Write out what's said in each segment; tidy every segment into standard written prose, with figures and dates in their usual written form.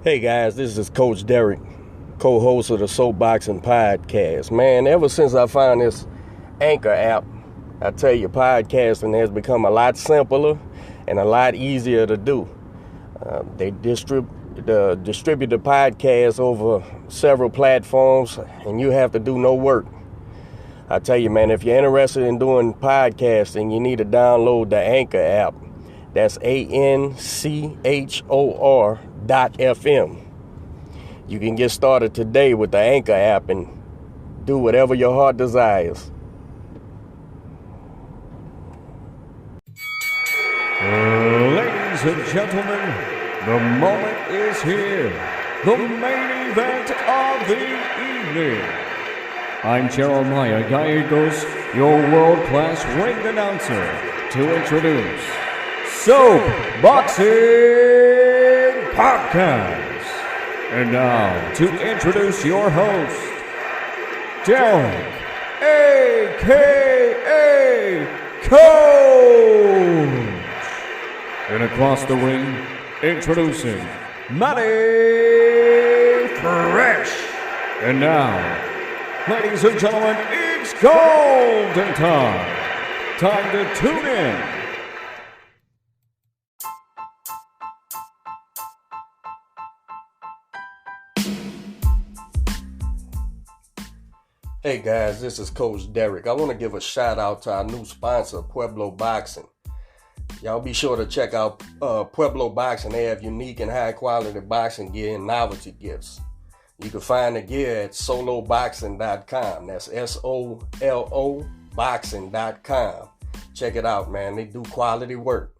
Hey guys, this is Coach Derek, co-host of the Soapboxing Podcast. Man, ever since I found this Anchor app, I tell you, podcasting has become a lot simpler and a lot easier to do. They distribute the podcast over several platforms, and you have to do no work. I tell you, man, if you're interested in doing podcasting, you need to download the Anchor app. That's ANCHOR.FM. You can get started today with the Anchor app and do whatever your heart desires. Ladies and gentlemen, the moment is here. The main event of the evening. I'm Jeremiah Gallegos, your world-class ring announcer, to introduce Soapboxing Podcast. And now, to introduce your host, Derek, a.k.a. Coach. And across the ring, introducing Matty Fresh. And now, ladies and gentlemen, it's golden time. Time to tune in. Hey guys, this is Coach Derek. I want to give a shout out to our new sponsor, Pueblo Boxing. Y'all be sure to check out Pueblo Boxing. They have unique and high quality boxing gear and novelty gifts. You can find the gear at soloboxing.com. That's SOLO boxing.com. Check it out, man. They do quality work.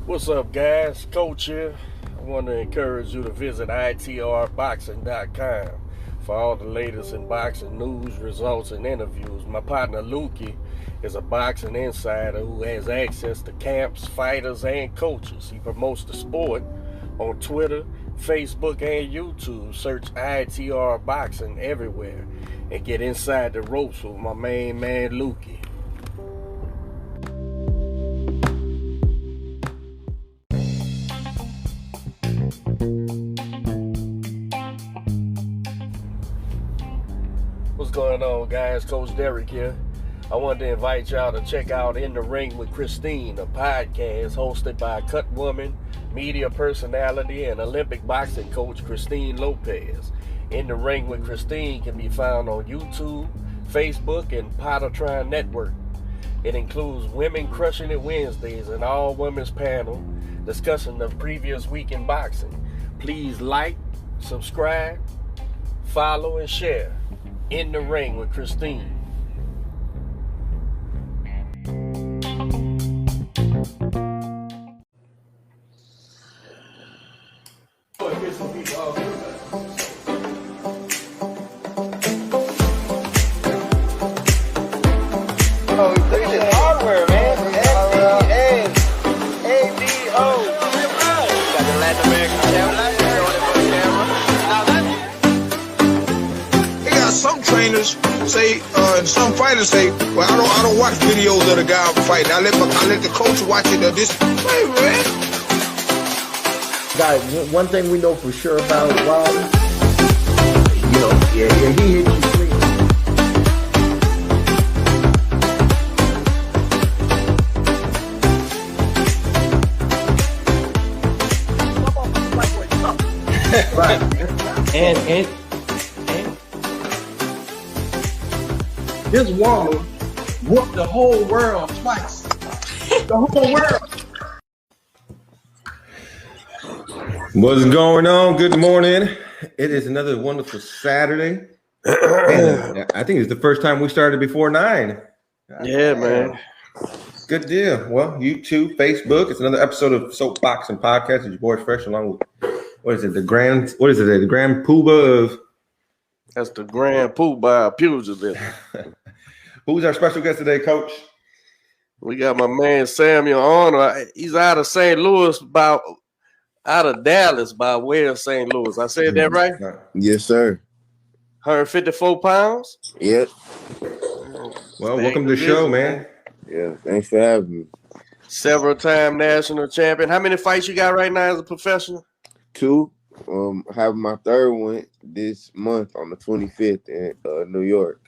What's up, guys? Coach here. I want to encourage you to visit itrboxing.com for all the latest in boxing news, results, and interviews. My partner Lukey is a boxing insider who has access to camps, fighters, and coaches. He promotes the sport on Twitter, Facebook, and YouTube. Search ITR Boxing everywhere and get inside the ropes with my main man Lukey. What's going on, guys? Coach Derek here. I wanted to invite y'all to check out In the Ring with Christine, a podcast hosted by cut woman, media personality, and Olympic boxing coach Christine Lopez. In the Ring with Christine can be found on YouTube, Facebook, and Pottertron Network. It includes Women Crushing It Wednesdays, an all-women's panel discussing the previous week in boxing. Please like, subscribe, follow, and share. In the Ring with Christine. Hardware, man. SDAABO. Got the Latin American camera. Some trainers say, and some fighters say, "Well, I don't watch videos of the guy fighting. I let the coach watch it." This, hey, man. Guys, one thing we know for sure about Wilder, he hit you clean. Right, and this woman whooped the whole world twice. The whole world. What's going on? Good morning. It is another wonderful Saturday. And I think it's the first time we started before 9. Yeah, man. Good deal. Well, YouTube, Facebook. It's another episode of Soapboxing Podcast. It's your boy Fresh along with the Grand Poobah of. That's the Grand Poobah pugilism. Who's our special guest today, Coach? We got my man Samuel Arnold. He's out of St. Louis, out of Dallas by way of St. Louis. I said that right? Yes, sir. 154 pounds. Yep. Well, welcome to the show, man. Yeah, thanks for having me. Several-time national champion. How many fights you got right now as a professional? 2. Having my third one this month on the 25th in New York.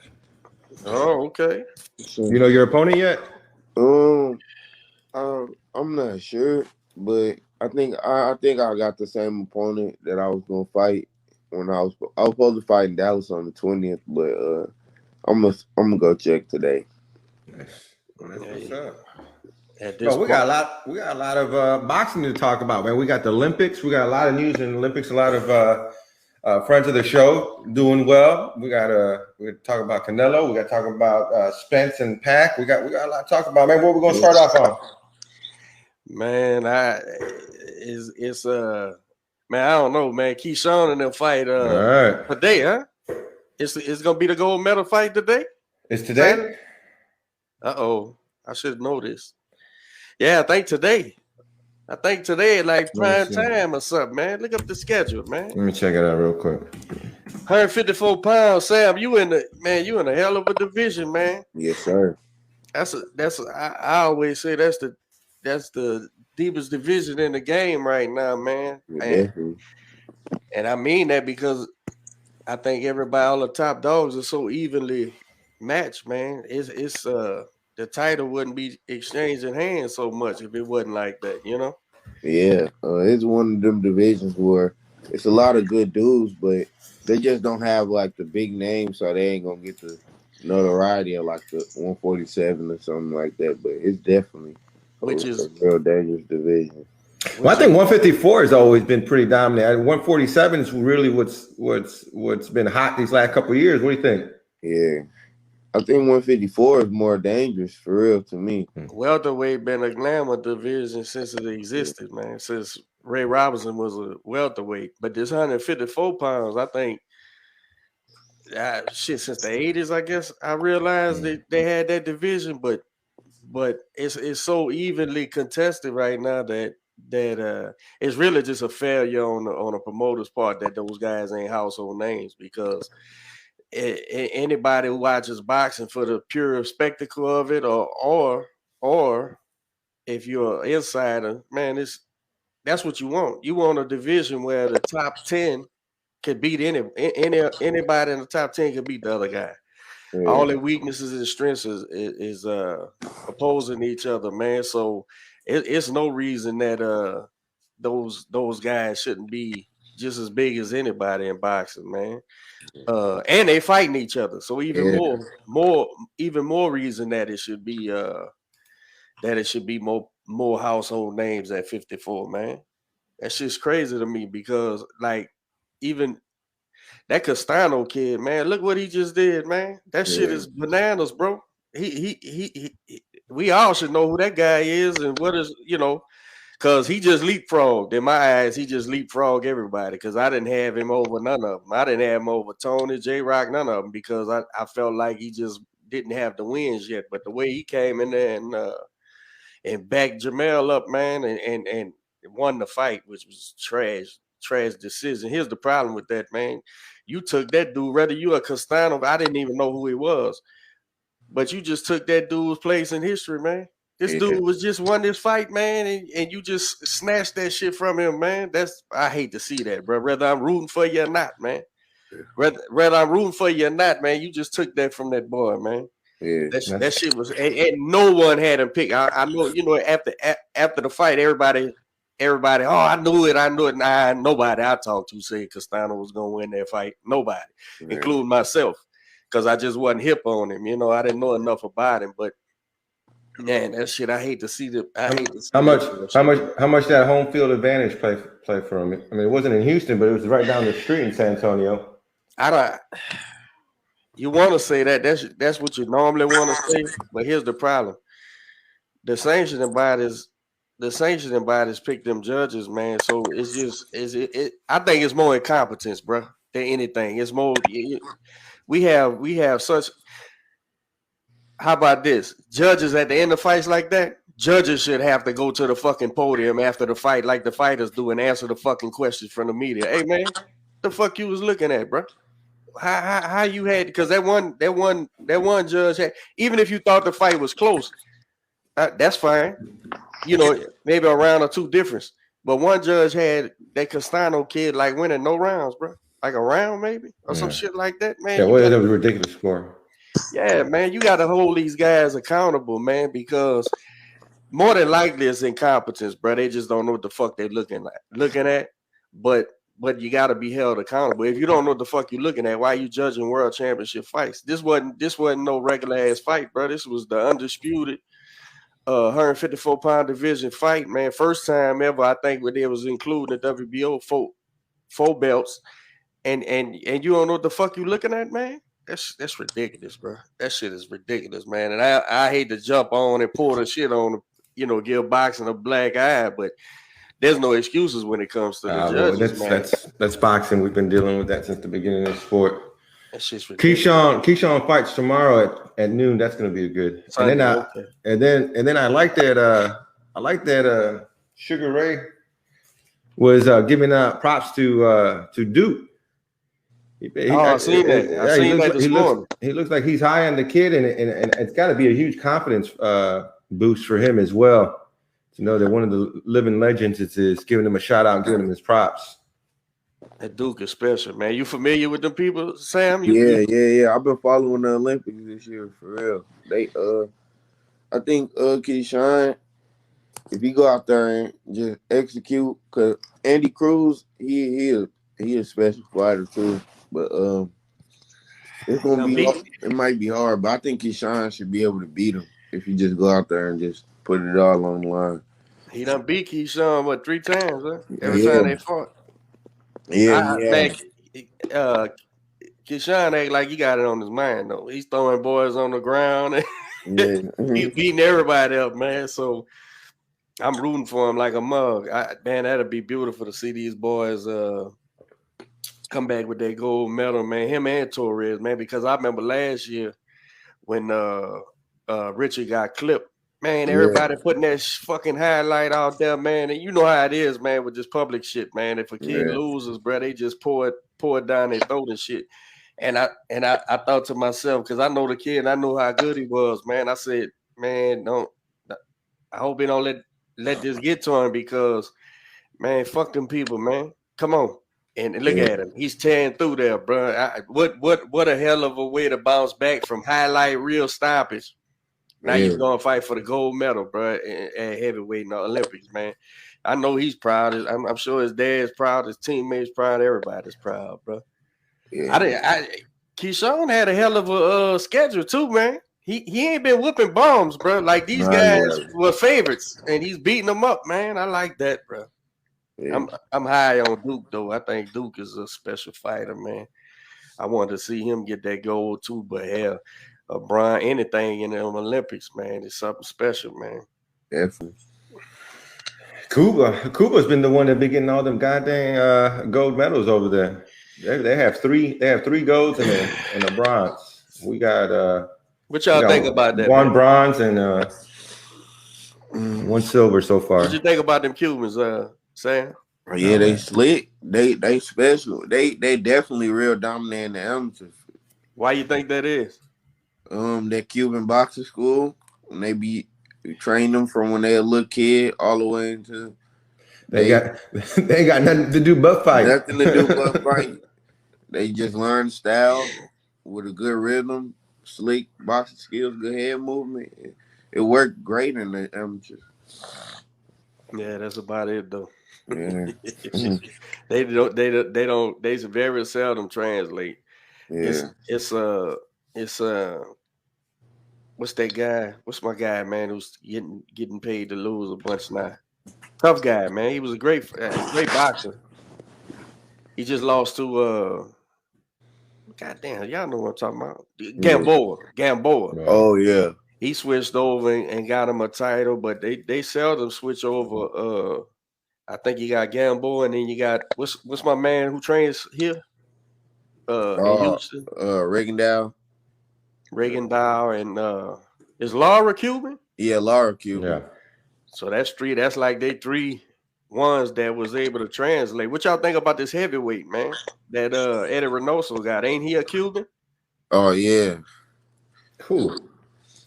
Oh, okay. So, You know your opponent yet? I'm not sure, but I think I got the same opponent that I was gonna fight when I was supposed to fight in Dallas on the 20th, but I'm gonna go check today. Nice. That's what's up. We got a lot of boxing to talk about, man. We got the Olympics. We got a lot of news in the Olympics. A lot of friends of the show doing well. We talk about Canelo. We got to talk about Spence and Pac. We got a lot to talk about, man. What we're gonna start off on? Man, I don't know, man. Keyshawn and them fight today, huh? It's gonna be the gold medal fight today. It's today. I should know this. Yeah, I think today at like prime time or something, man. Look up the schedule, man. Let me check it out real quick. 154 pounds, Sam. You in a hell of a division, man. Yes, sir. I always say that's the deepest division in the game right now, man. And I mean that because I think all the top dogs are so evenly matched, man. It's the title wouldn't be exchanging hands so much if it wasn't like that, you know? Yeah, it's one of them divisions where it's a lot of good dudes, but they just don't have like the big names, so they ain't gonna get the notoriety of like the 147 or something like that. But it's definitely a real dangerous division. Well, I think 154 has always been pretty dominant. 147 is really what's been hot these last couple of years. What do you think? Yeah. I think 154 is more dangerous for real to me. Welterweight been a glamour division since it existed, man. Since Ray Robinson was a welterweight. But this 154 pounds, I think, since the 80s, I guess, I realized that they had that division, but it's so evenly contested right now that it's really just a failure on a promoter's part that those guys ain't household names because anybody who watches boxing for the pure spectacle of it, or if you're an insider, man, that's what you want. You want a division where the top 10 can beat anybody in the top 10 can beat the other guy. Yeah. All their weaknesses and strengths is opposing each other, man. So it's no reason that those guys shouldn't be just as big as anybody in boxing, man. And they fighting each other, so even more reason that it should be more household names at 54, man. That's just crazy to me because like even that Castano kid, man, look what he just did, man. That shit is bananas, bro. He we all should know who that guy is and what is, because he just leapfrogged. In my eyes, he just leapfrogged everybody because I didn't have him over none of them. I didn't have him over Tony, J-Rock, none of them because I felt like he just didn't have the wins yet. But the way he came in there and backed Jamel up, man, and won the fight, which was trash decision. Here's the problem with that, man. You took that dude, whether you a Castano, I didn't even know who he was, but you just took that dude's place in history, man. This dude was just won this fight, man, and you just snatched that shit from him, man. I hate to see that, bro. Whether I'm rooting for you or not, man. Whether I'm rooting for you or not, man, you just took that from that boy, man. Yeah, that shit was, and no one had him pick. I know, after the fight, everybody, oh, I knew it. Nah, nobody I talked to said Castano was gonna win that fight. Nobody, including myself, because I just wasn't hip on him. I didn't know enough about him, but. Man, that shit, I hate to see the. How much that home field advantage play for him? I mean, it wasn't in Houston, but it was right down the street in San Antonio. You want to say that? That's what you normally want to say, but here's the problem: the sanctioning bodies pick them judges, man. So it's just I think it's more incompetence, bro, than anything. It's more. We have such. How about this? Judges at the end of fights like that, judges should have to go to the fucking podium after the fight like the fighters do and answer the fucking questions from the media. Hey, man, the fuck you was looking at, bro? how you had, because that one judge had, even if you thought the fight was close, that's fine. You know, maybe a round or two difference. But one judge had that Castano kid like winning no rounds, bro. Like a round maybe or some shit like that, man. Yeah, well, that was a ridiculous score. Yeah, man, you got to hold these guys accountable, man, because more than likely it's incompetence, bro. They just don't know what the fuck they're looking at. But you got to be held accountable. If you don't know what the fuck you're looking at, why are you judging world championship fights? This wasn't no regular ass fight, bro. This was the undisputed 154-pound division fight, man. First time ever, I think, where they was including the WBO four belts, and you don't know what the fuck you looking at, man. That's ridiculous, bro. That shit is ridiculous, man. And I hate to jump on and pull the shit on, give boxing a black eye, but there's no excuses when it comes to the judges, man. That's boxing. We've been dealing with that since the beginning of the sport. That's just ridiculous. Keyshawn fights tomorrow at noon. That's going to be good. Sunday, and then I like that Sugar Ray was giving props to Duke. I seen that. I seen that this morning. He looks like he's high on the kid, and it's got to be a huge confidence boost for him as well. To know that one of the living legends is giving him a shout out and giving him his props. That Duke is special, man. You familiar with them people, Sam? Yeah. I've been following the Olympics this year for real. They I think Keyshawn, if he go out there and just execute, cause Andy Cruz, he a special fighter too. But it's gonna be hard. It might be hard, but I think Keyshawn should be able to beat him if he just go out there and just put it all on the line. He done beat Keyshawn 3 times, huh? Every time they fought. Yeah. Man, Keyshawn act like he got it on his mind though. He's throwing boys on the ground and he's beating everybody up, man. So I'm rooting for him like a mug. Man, that'd be beautiful to see these boys come back with their gold medal, man. Him and Torres, man, because I remember last year when Richard got clipped. Man, everybody putting that fucking highlight out there, man. And you know how it is, man, with this public shit, man. If a kid loses, bro, they just pour it down their throat and shit. And I thought to myself, because I know the kid, and I know how good he was, man. I said, man, I hope he don't let this get to him, because, man, fuck them people, man. Come on. And look at him. He's tearing through there, bro. What a hell of a way to bounce back from highlight reel stoppage. Now he's going to fight for the gold medal, bro, at heavyweight in the Olympics, man. I know he's proud. I'm sure his dad's proud, his teammates proud, everybody's proud, bro. Yeah. Keyshawn had a hell of a schedule too, man. He ain't been whooping bombs, bro. Like these guys were favorites, and he's beating them up, man. I like that, bro. Yeah. I'm high on Duke, though. I think Duke is a special fighter, man. I wanted to see him get that gold too, but hell, Brian, anything in the Olympics, man, it's something special, man. Definitely. Cuba's been the one that been getting all them goddamn gold medals over there. They have three golds and a bronze. We got what y'all think about that? One bronze and one silver so far. What you think about them Cubans, Sam? Yeah, they slick. They special. They definitely real dominant in the amateurs. Why you think that is? That Cuban boxing school, when they be train them from when they a little kid all the way into they ain't got nothing to do but fight. Nothing to do but fight. They just learn style with a good rhythm, slick boxing skills, good head movement. It worked great in the amateurs. Yeah, that's about it though. Yeah. They very seldom translate. Yeah. It's what's that guy? What's my guy, man, who's getting paid to lose a bunch now? Tough guy, man. He was a great boxer. He just lost to goddamn, y'all know what I'm talking about. Gamboa. Oh yeah. He switched over and got him a title, but they seldom switch over. I think you got Gamboa, and then you got what's my man who trains here? In Houston. Reagandow, and is Laura Cuban? Yeah, Laura Cuban. Yeah. So that's three. That's like they three ones that was able to translate. What y'all think about this heavyweight, man? That Eddie Reynoso got. Ain't he a Cuban? Oh yeah, Who?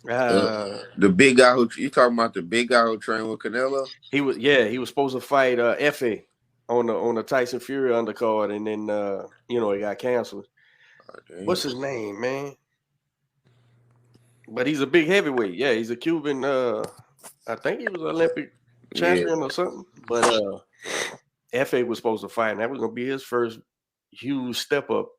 the big guy who you talking about? The big guy who trained with Canelo? He was supposed to fight Fa on the Tyson Fury undercard, and then it got canceled. What's his name, man? But he's a big heavyweight. Yeah, he's a Cuban. I think he was an Olympic champion or something. But Fa was supposed to fight, and that was gonna be his first huge step up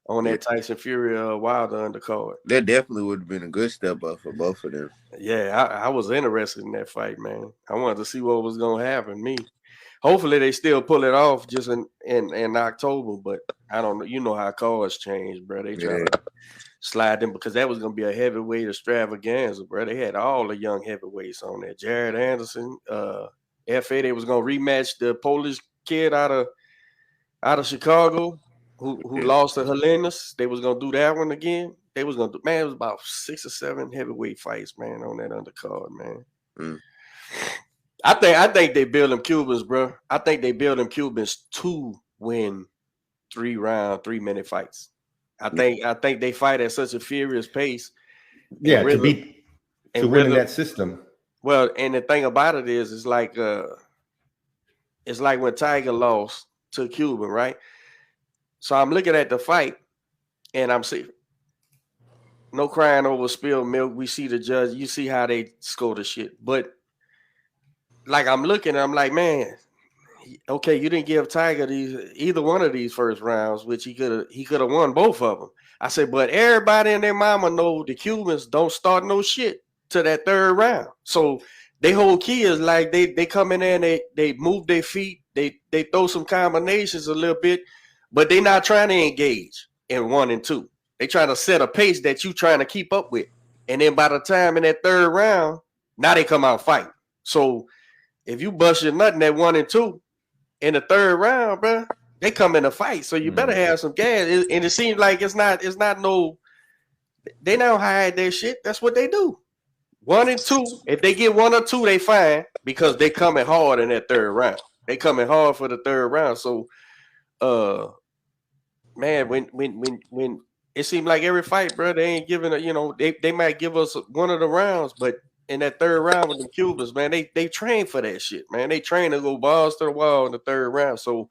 on that Tyson Fury Wilder undercard. That definitely would have been a good step up for both of them. Yeah, I was interested in that fight, man. I wanted to see what was gonna happen. Hopefully they still pull it off just in October, but I don't know. You know how cards change, bro. They try to slide them because that was gonna be a heavyweight extravaganza, bro. They had all the young heavyweights on there. Jared Anderson, FA. They was gonna rematch the Polish kid out of Chicago who lost to Helenas. They was gonna do that one again. They was gonna do, man. It was about 6 or 7 heavyweight fights, man, on that undercard, man. I think they build them Cubans, bro. I think they build them Cubans to win 3-round, 3-minute fights. I think they fight at such a furious pace. Yeah, to win in that system. Well, and the thing about it is, it's like when Tiger lost to Cuban, right? So I'm looking at the fight, and I'm seeing no crying over spilled milk. We see the judge. You see how they score the shit. But like I'm looking, I'm like, man, okay, you didn't give Tiger either one of these first rounds, which he could have won both of them. I said, but everybody and their mama know the Cubans don't start no shit to that third round. So their whole key is like they come in there and they move their feet, they throw some combinations a little bit, but they're not trying to engage in 1 and 2. They trying to set a pace that you trying to keep up with. And then by the time in that third round, now they come out fighting. So if you bust your nut in that 1 and 2 in the third round, bro, they come in a fight. So you better have some gas. And it seems like it's not no. They don't hide their shit. That's what they do. 1 and 2. If they get 1 or 2, they fine because they coming hard in that third round. They coming hard for the third round. So, man, when it seemed like every fight, bro, they ain't giving they might give us one of the rounds, but in that third round with the Cubans, man, they train for that shit, man. They train to go balls to the wall in the third round. So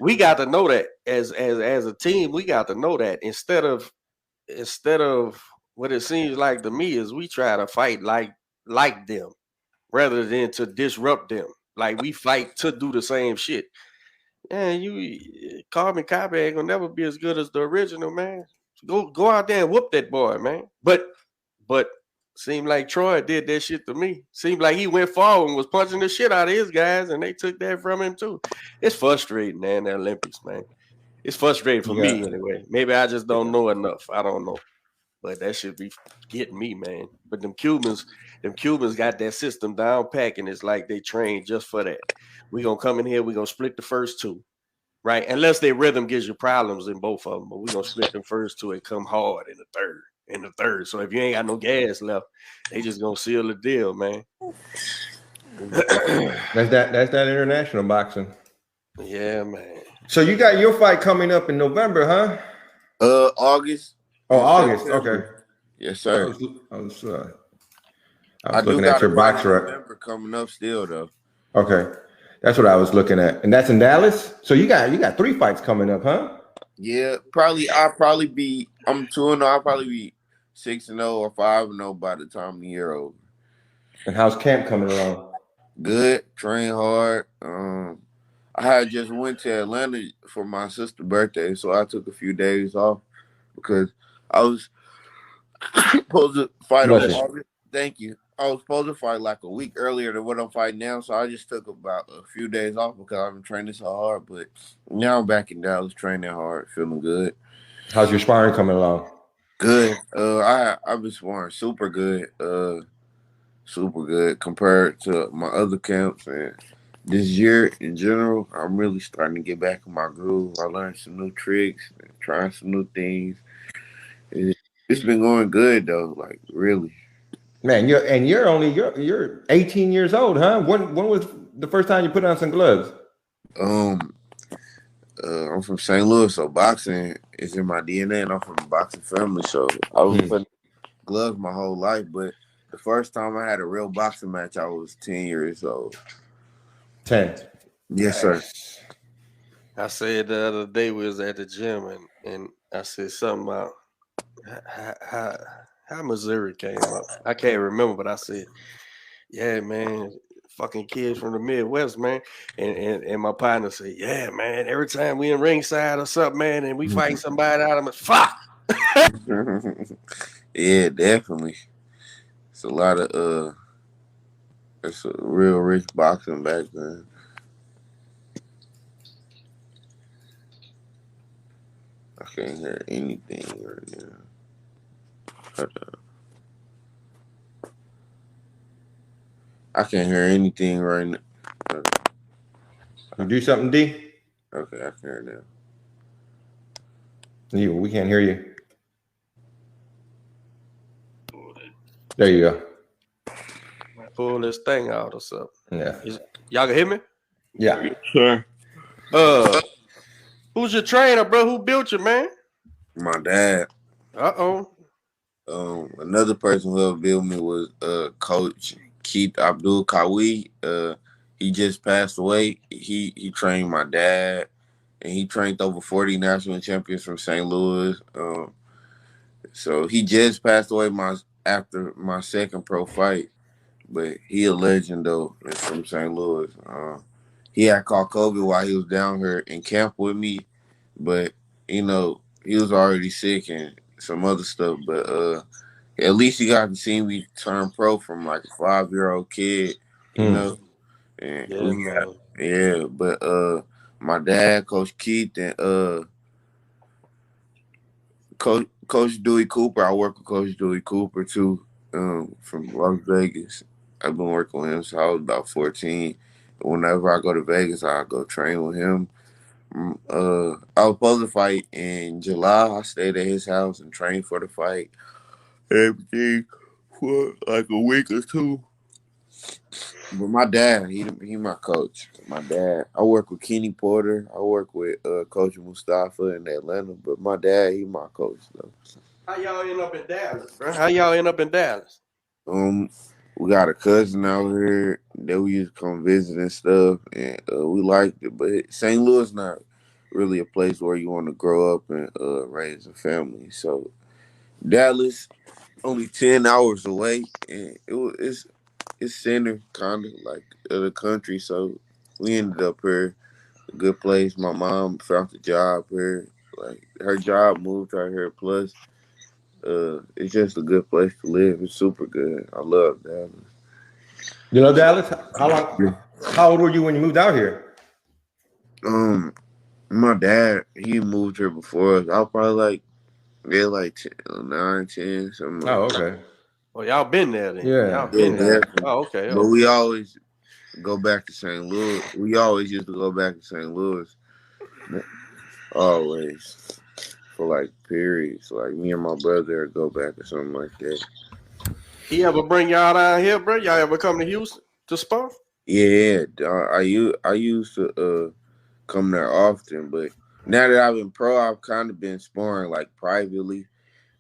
we got to know that as a team, we got to know that instead of what it seems like to me is we try to fight like them rather than to disrupt them. Like we fight to do the same shit. And you carbon copy ain't gonna never be as good as the original, man. Go out there and whoop that boy, man. But seemed like Troy did that shit to me. Seemed like he went forward and was punching the shit out of his guys, and they took that from him too. It's frustrating, man, the Olympics, man. It's frustrating for me anyway. Maybe I just don't know enough. I don't know. But that should be getting me, man. But them Cubans got that system down pack, and it's like they trained just for that. We're going to come in here, we're going to split the first 2, right? Unless their rhythm gives you problems in both of them, but we're going to split them first 2 and come hard in the third. So if you ain't got no gas left, they just going to seal the deal, man. That's that international boxing. Yeah, man. So you got your fight coming up in November, huh? August. Oh, August. Okay. Yes, sir. I was looking at your box rep coming up still though. Okay, that's what I was looking at, and that's in Dallas. So you got 3 fights coming up, huh? Yeah, probably. I'm 2-0. I'll probably be 6-0 or 5-0 by the time the year over. And how's camp coming along? Good. Train hard. I had just went to Atlanta for my sister's birthday, so I took a few days off because I was supposed to fight on August. Thank you. I was supposed to fight like a week earlier than what I'm fighting now, so I just took about a few days off because I've been training so hard. But now I'm back in Dallas training hard, feeling good. How's your sparring coming along? Good. I've been sparring super good. Super good compared to my other camps. And this year in general, I'm really starting to get back in my groove. I learned some new tricks and trying some new things. It's been going good though, like really. Man, you're 18 years old, huh? When was the first time you put on some gloves? I'm from St. Louis, so boxing is in my DNA, and I'm from a boxing family, so I was putting gloves my whole life. But the first time I had a real boxing match, I was 10 years old. 10. Yes, sir. I said the other day we was at the gym and I said something about how Missouri came up. I can't remember, but I said, yeah, man, fucking kids from the Midwest, man. And my partner said, yeah, man, every time we in ringside or something, man, and we fight somebody out of them, fuck. Yeah, definitely. It's a lot of it's a real rich boxing back then. I can't hear anything right now. Hold on. I can't hear anything right now. You do something, D? Okay, I can hear You, we can't hear you. There you go. Pull this thing out or something. Yeah. Y'all can hear me? Yeah. Sure. Who's your trainer, bro? Who built you, man? My dad. Uh-oh. Another person who helped build me was Coach Keith Abdul Kawi. He just passed away. He trained my dad, and he trained over 40 national champions from St. Louis. So he just passed away after my second pro fight, but he a legend though. It's from St. Louis. He had caught COVID while he was down here in camp with me, but he was already sick and some other stuff. But at least he got to see me turn pro from like a 5-year-old kid, And Yeah, but my dad, Coach Keith, and Coach Dewey Cooper. I work with Coach Dewey Cooper too, from Las Vegas. I've been working with him since I was about 14. Whenever I go to Vegas, I go train with him. I was supposed to fight in July. I stayed at his house and trained for the fight. Everything for like a week or two. But my dad, he my coach. My dad, I work with Kenny Porter. I work with Coach Mustafa in Atlanta. But my dad, he my coach though. How y'all end up in Dallas, bro? How y'all end up in Dallas? We got a cousin out here that we used to come visit and stuff, and we liked it. But St. Louis not really a place where you want to grow up and raise a family. So Dallas, only 10 hours away, and it's center kind of like the country. So we ended up here, a good place. My mom found a job here. Like her job moved her here. Plus, it's just a good place to live. It's super good. I love Dallas. You know Dallas? How old were you when you moved out here? My dad, he moved here before us. I was probably like 10, 9, 10, something like Oh, that. okay. Well, y'all been there then. Yeah. Y'all been there. Oh, okay. But we always go back to St. Louis. We always used to go back to St. Louis. Always. For like periods. Like me and my brother would go back or something like that. He ever bring y'all down here, bro? Y'all ever come to Houston to spar? Yeah, I used to come there often, but now that I've been pro, I've kind of been sparring like privately.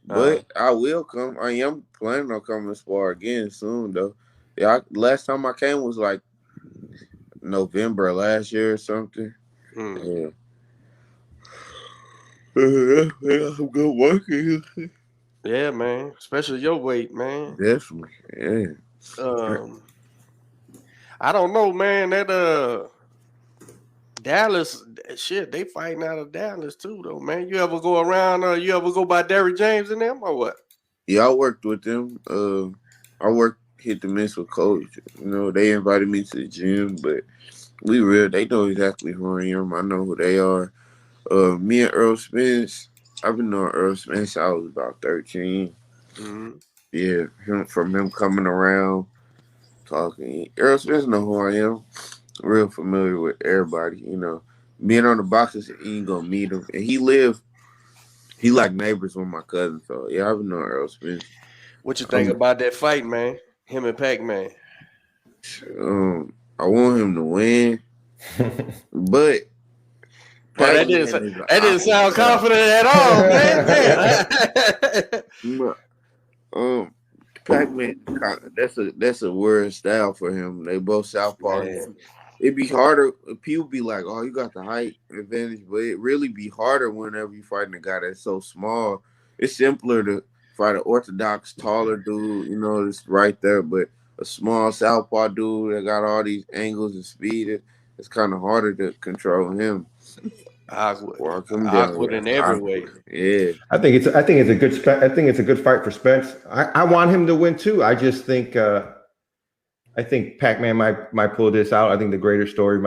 But I will come. I am planning on coming to spar again soon, though. Yeah, last time I came was like November last year or something. Yeah. I'm good working. Yeah, man. Especially your weight, man. Definitely. Yeah. I don't know, man. That Dallas shit, they fighting out of Dallas too, though, man. You ever go around? You ever go by Derrick James and them or what? Yeah, I worked with them. I worked hit the miss with Coach. They invited me to the gym, but they know exactly who I am. I know who they are. Me and Earl Spence, I've been knowing Earl Spence since I was about 13. Mm-hmm. Yeah, from him coming around, talking. Earl Spence know who I am. Real familiar with everybody, Being on the boxes, you ain't gonna meet him. And he like neighbors with my cousin. So, yeah, I've been knowing Earl Spence. What you think about that fight, man? Him and Pac-Man. I want him to win, but Well, that didn't sound confident at all, man. Pac-Man, that's a weird style for him. They both southpaw. It'd be harder. People be like, "Oh, you got the height advantage," but it really be harder whenever you fighting a guy that's so small. It's simpler to fight an orthodox, taller dude. You know, it's right there. But a small southpaw dude that got all these angles and speed, it's kind of harder to control him. Awkward in every way. Yeah, I think it's a good fight for Spence. I want him to win too. I just think Pac-Man might pull this out. I think the greater story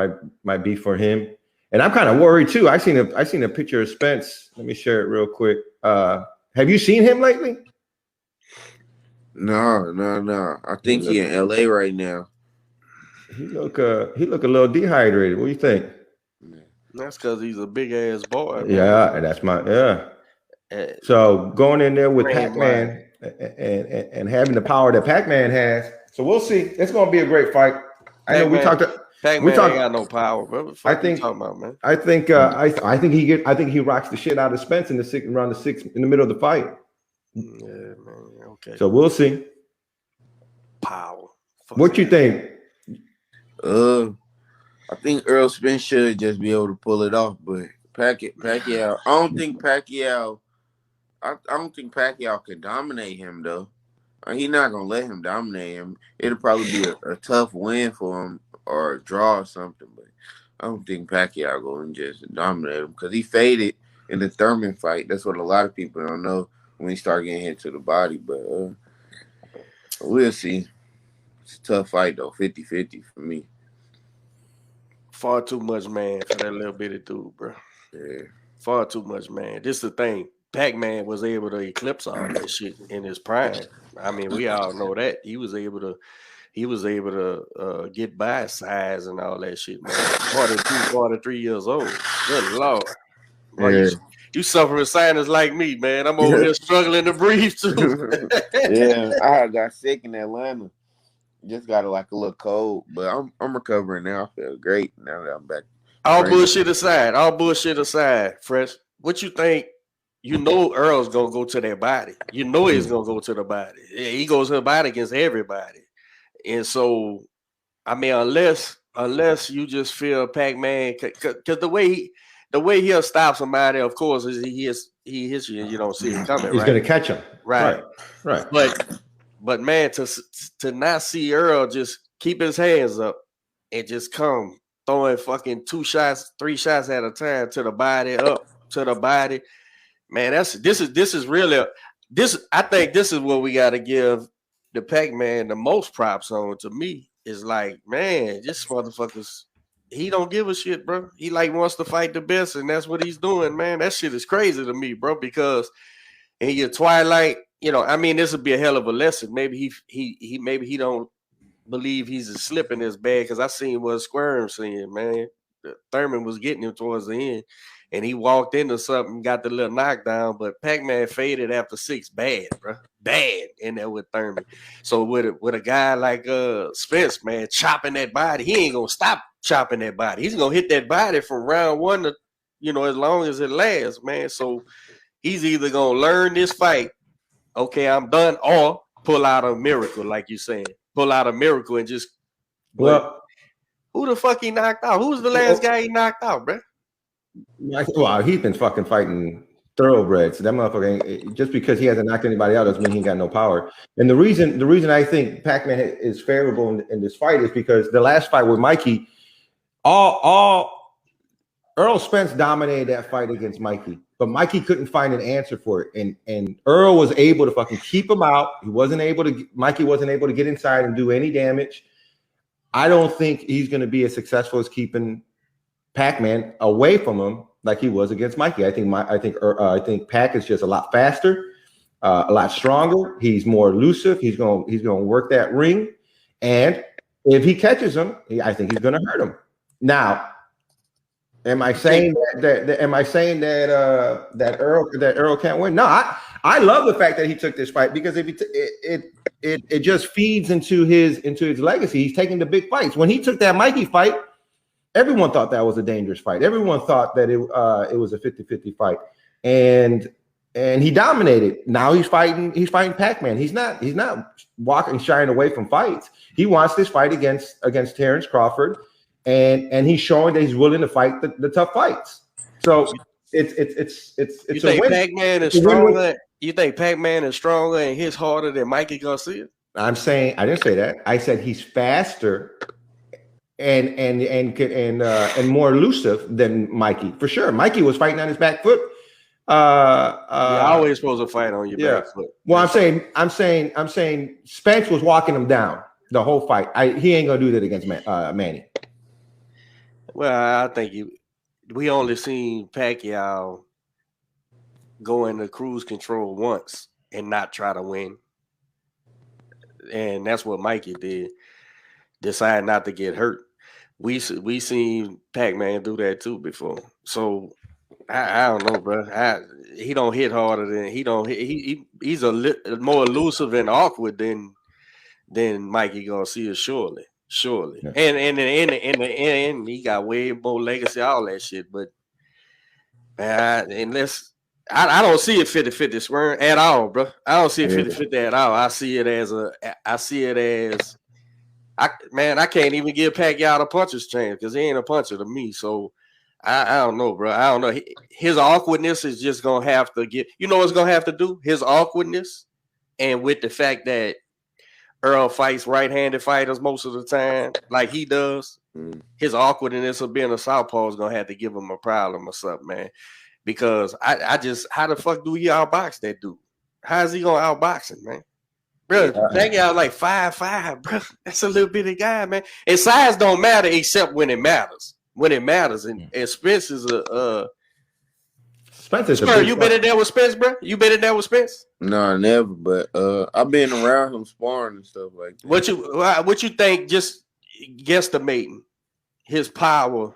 might be for him. And I'm kind of worried too. I seen a picture of Spence. Let me share it real quick. Have you seen him lately? No. I think he in LA right now. He look a little dehydrated. What do you think? That's because he's a big ass boy. Yeah, and that's so going in there with Pac-Man and having the power that Pac-Man has. So we'll see. It's going to be a great fight. I know we talked. Pac-Man ain't got no power, bro. What the fuck you talking about, man? I think he rocks the shit out of Spence in around the 6 in the middle of the fight. Yeah, man. Okay. So we'll see. Power. What you think? I think Earl Spence should just be able to pull it off, but Pacquiao. I don't think Pacquiao can dominate him though. He's not gonna let him dominate him. It'll probably be a tough win for him or a draw or something, but I don't think Pacquiao going to just dominate him because he faded in the Thurman fight. That's what a lot of people don't know when he start getting hit to the body, but we'll see. It's a tough fight though, 50-50 for me. Far too much, man, for that little bitty dude, bro. Yeah. Far too much, man. This is the thing. Pac-Man was able to eclipse all that shit in his prime. I mean, we all know that. He was able to get by size and all that shit, man. 42, 43 years old. Good Lord. Boy, you suffer with sinus like me, man. I'm over here struggling to breathe too. Yeah, I got sick in Atlanta. Just got a little cold, but I'm recovering now. I feel great now that I'm back. All bullshit aside, Fresh. What you think? You know Earl's gonna go to that body. You know he's gonna go to the body. He goes to the body against everybody. And so, I mean, unless you just feel Pac-Man, because the way he'll stop somebody, of course, is he hits you and you don't see it coming. He's gonna catch him. Right. But man, to not see Earl just keep his hands up and just come throwing fucking 2 shots, 3 shots at a time to the body, up to the body, man, this is really I think this is what we got to give the Pac-Man the most props on. To me, is like, man, this motherfucker's he don't give a shit, bro. He wants to fight the best, and that's what he's doing, man. That shit is crazy to me, bro, because in your twilight, I mean, this would be a hell of a lesson. Maybe he don't believe he's slipping as bad, because I seen what Squirm saying, man. Thurman was getting him towards the end, and he walked into something, got the little knockdown, but Pac-Man faded after 6 bad, bro. Bad in there with Thurman. So with a guy like Spence, man, chopping that body, he ain't gonna stop chopping that body. He's gonna hit that body from round 1 to, as long as it lasts, man. So he's either gonna learn this fight, okay, I'm done, or pull out a miracle, like you saying. Pull out a miracle and just who the fuck he knocked out? Who was the last guy he knocked out, bro? Well, he's been fucking fighting thoroughbreds. That motherfucker, just because he hasn't knocked anybody out doesn't mean he ain't got no power. And the reason I think Pac-Man is favorable in this fight is because the last fight with Mikey, all Earl Spence dominated that fight against Mikey, but Mikey couldn't find an answer for it. And Earl was able to fucking keep him out. Mikey wasn't able to get inside and do any damage. I don't think he's going to be as successful as keeping Pac-Man away from him like he was against Mikey. I think Pac is just a lot faster, a lot stronger. He's more elusive. He's going to work that ring, and if he catches him, I think he's going to hurt him. Now, am I saying that Earl can't win? No, I love the fact that he took this fight because if it just feeds into his legacy. He's taking the big fights. When he took that Mikey fight, everyone thought that was a dangerous fight. Everyone thought that it was a 50-50 fight, and he dominated. Now he's fighting Pac-Man. He's not walking shying away from fights. He wants this fight against Terrence Crawford, and he's showing that he's willing to fight the tough fights. So it's you think Pac-Man is stronger? You think Pac-Man is stronger and hits harder than Mikey Garcia? I'm saying I didn't say that. I said he's faster and more elusive than Mikey for sure. Mikey was fighting on his back foot. You're always supposed to fight on your back foot. Well, I'm saying Spence was walking him down the whole fight. He ain't gonna do that against Manny. Well, I think we only seen Pacquiao go into cruise control once and not try to win. And that's what Mikey did. Decide not to get hurt. We seen Pac-Man do that too before. So I don't know, bro. He don't hit harder than he's more elusive and awkward than Mikey Garcia, surely. Yeah. And in the end, he got way more legacy, all that shit. But I don't see it 50-50 swearing at all, bro. I don't see it 50-50 at all. I see it as I can't even give Pacquiao a puncher's chance because he ain't a puncher to me. So I don't know, bro. I don't know. His awkwardness is just gonna have to get. You know what's gonna have to do? His awkwardness, and with the fact that Earl fights right-handed fighters most of the time, like he does, his awkwardness of being a southpaw is gonna have to give him a problem or something, man. Because I just, how the fuck do you outbox that dude? How is he gonna outbox him, man? Bro, Pacquiao like 5'5", bro. That's a little bitty guy, man. And size don't matter except when it matters. When it matters, and Spence is Spence. You been in there with Spence, bro? You been in there with Spence? No, never. But I've been around him sparring and stuff like that. What you think? Just guesstimating his power.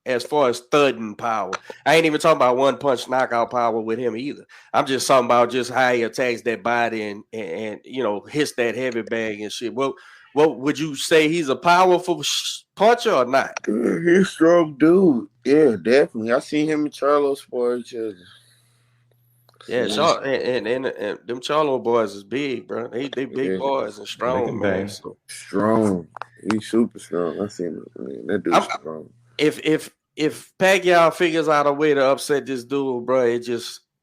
As far as thudding power, I ain't even talking about one punch knockout power with him either. I'm just talking about just how he attacks that body and you know hits that heavy bag and shit. What would you say? He's a powerful puncher or not? He's a strong dude. Yeah, definitely. I seen him and Charlo spar each other. Yeah, and them Charlo boys is big, bro. They big boys and strong, man. So. Strong. He's super strong. I seen him. Man, that dude's strong. If Pacquiao figures out a way to upset this dude, bro,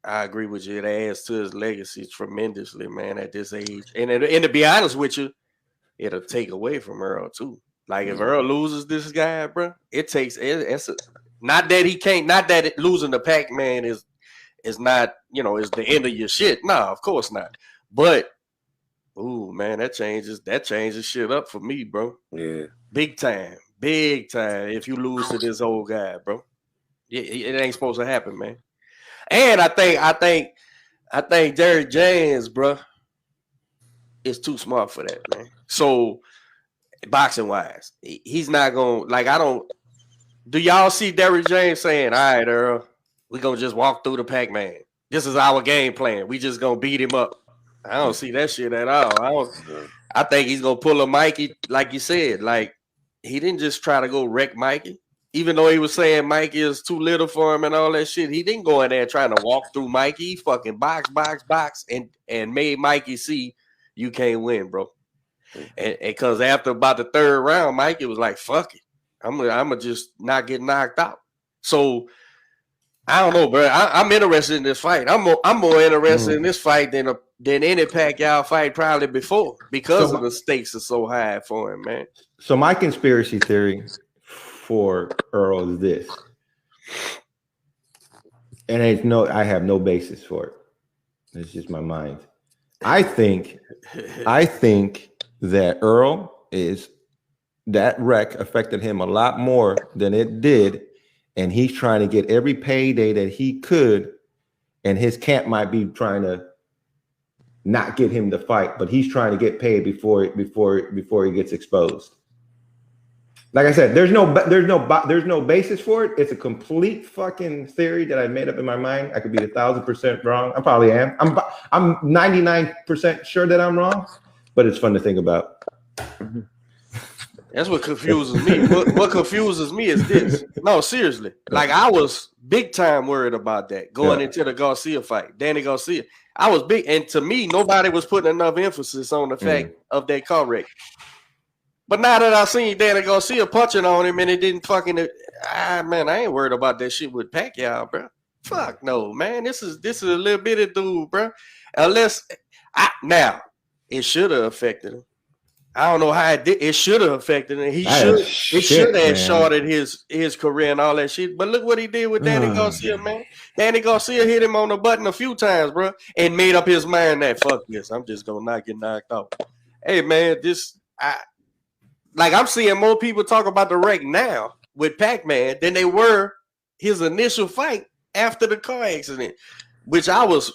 I agree with you. It adds to his legacy tremendously, man, at this age. And to be honest with you, it'll take away from Earl too. Like if Earl loses this guy, bro, not that losing the Pac-Man is not, is the end of your shit. No, of course not. But man, that changes shit up for me, bro. Yeah. Big time. If you lose to this old guy, bro. It ain't supposed to happen, man. And I think Derrick James, bro, is too smart for that, man. So boxing wise, he's not gonna do y'all see Derrick James saying, all right, Earl, we gonna just walk through the Pac-Man. This is our game plan. We just gonna beat him up. I don't see that shit at all. I think he's gonna pull a Mikey, like you said, like he didn't just try to go wreck Mikey. Even though he was saying Mikey is too little for him and all that shit, he didn't go in there trying to walk through Mikey. He fucking box, and made Mikey see you can't win, bro. And because after about the third round, Mikey was like, fuck it. I'm gonna just not get knocked out. So I don't know, bro. I'm interested in this fight. I'm more interested in this fight than any Pacquiao fight probably before because of the stakes are so high for him, man. So my conspiracy theory for Earl is this, and I have no basis for it. It's just my mind. I think that Earl that wreck affected him a lot more than it did, and he's trying to get every payday that he could, and his camp might be trying to not get him to fight, but he's trying to get paid before he gets exposed. Like I said, there's no basis for it. It's a complete fucking theory that I made up in my mind. I could be 1,000% wrong. I probably am. I'm 99% sure that I'm wrong, but it's fun to think about. That's what confuses me. What confuses me is this. No, seriously. Like, I was big time worried about that going into the Garcia fight. Danny Garcia. I was big. And to me, nobody was putting enough emphasis on the fact of that car wreck. But now that I seen Danny Garcia punching on him and it didn't fucking man, I ain't worried about that shit with Pacquiao, bro. Fuck no, man. This is a little bitty dude, bro. Unless now it should have affected him. I don't know how it did. It should have affected him. It should have shorted his career and all that shit. But look what he did with Danny Garcia, man. Danny Garcia hit him on the button a few times, bro, and made up his mind that fuck this. I'm just gonna not get knocked out. Hey, man, I'm seeing more people talk about the wreck now with Pac-Man than they were his initial fight after the car accident, which I was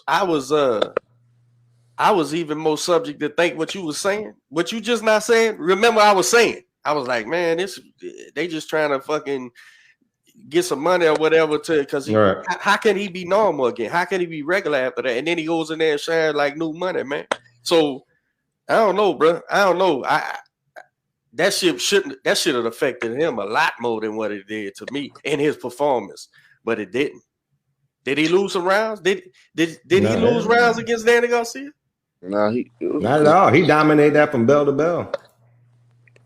even more subject to think what you was saying, what you just not saying. Remember, I was saying, I was like, man, they just trying to fucking get some money or whatever because how can he be normal again? How can he be regular after that? And then he goes in there and shares like new money, man. So I don't know, bro. I don't know. That shit have affected him a lot more than what it did to me in his performance, but it didn't. Did he lose some rounds? Did he lose rounds against Danny Garcia? No, not at all. He dominated that from bell to bell.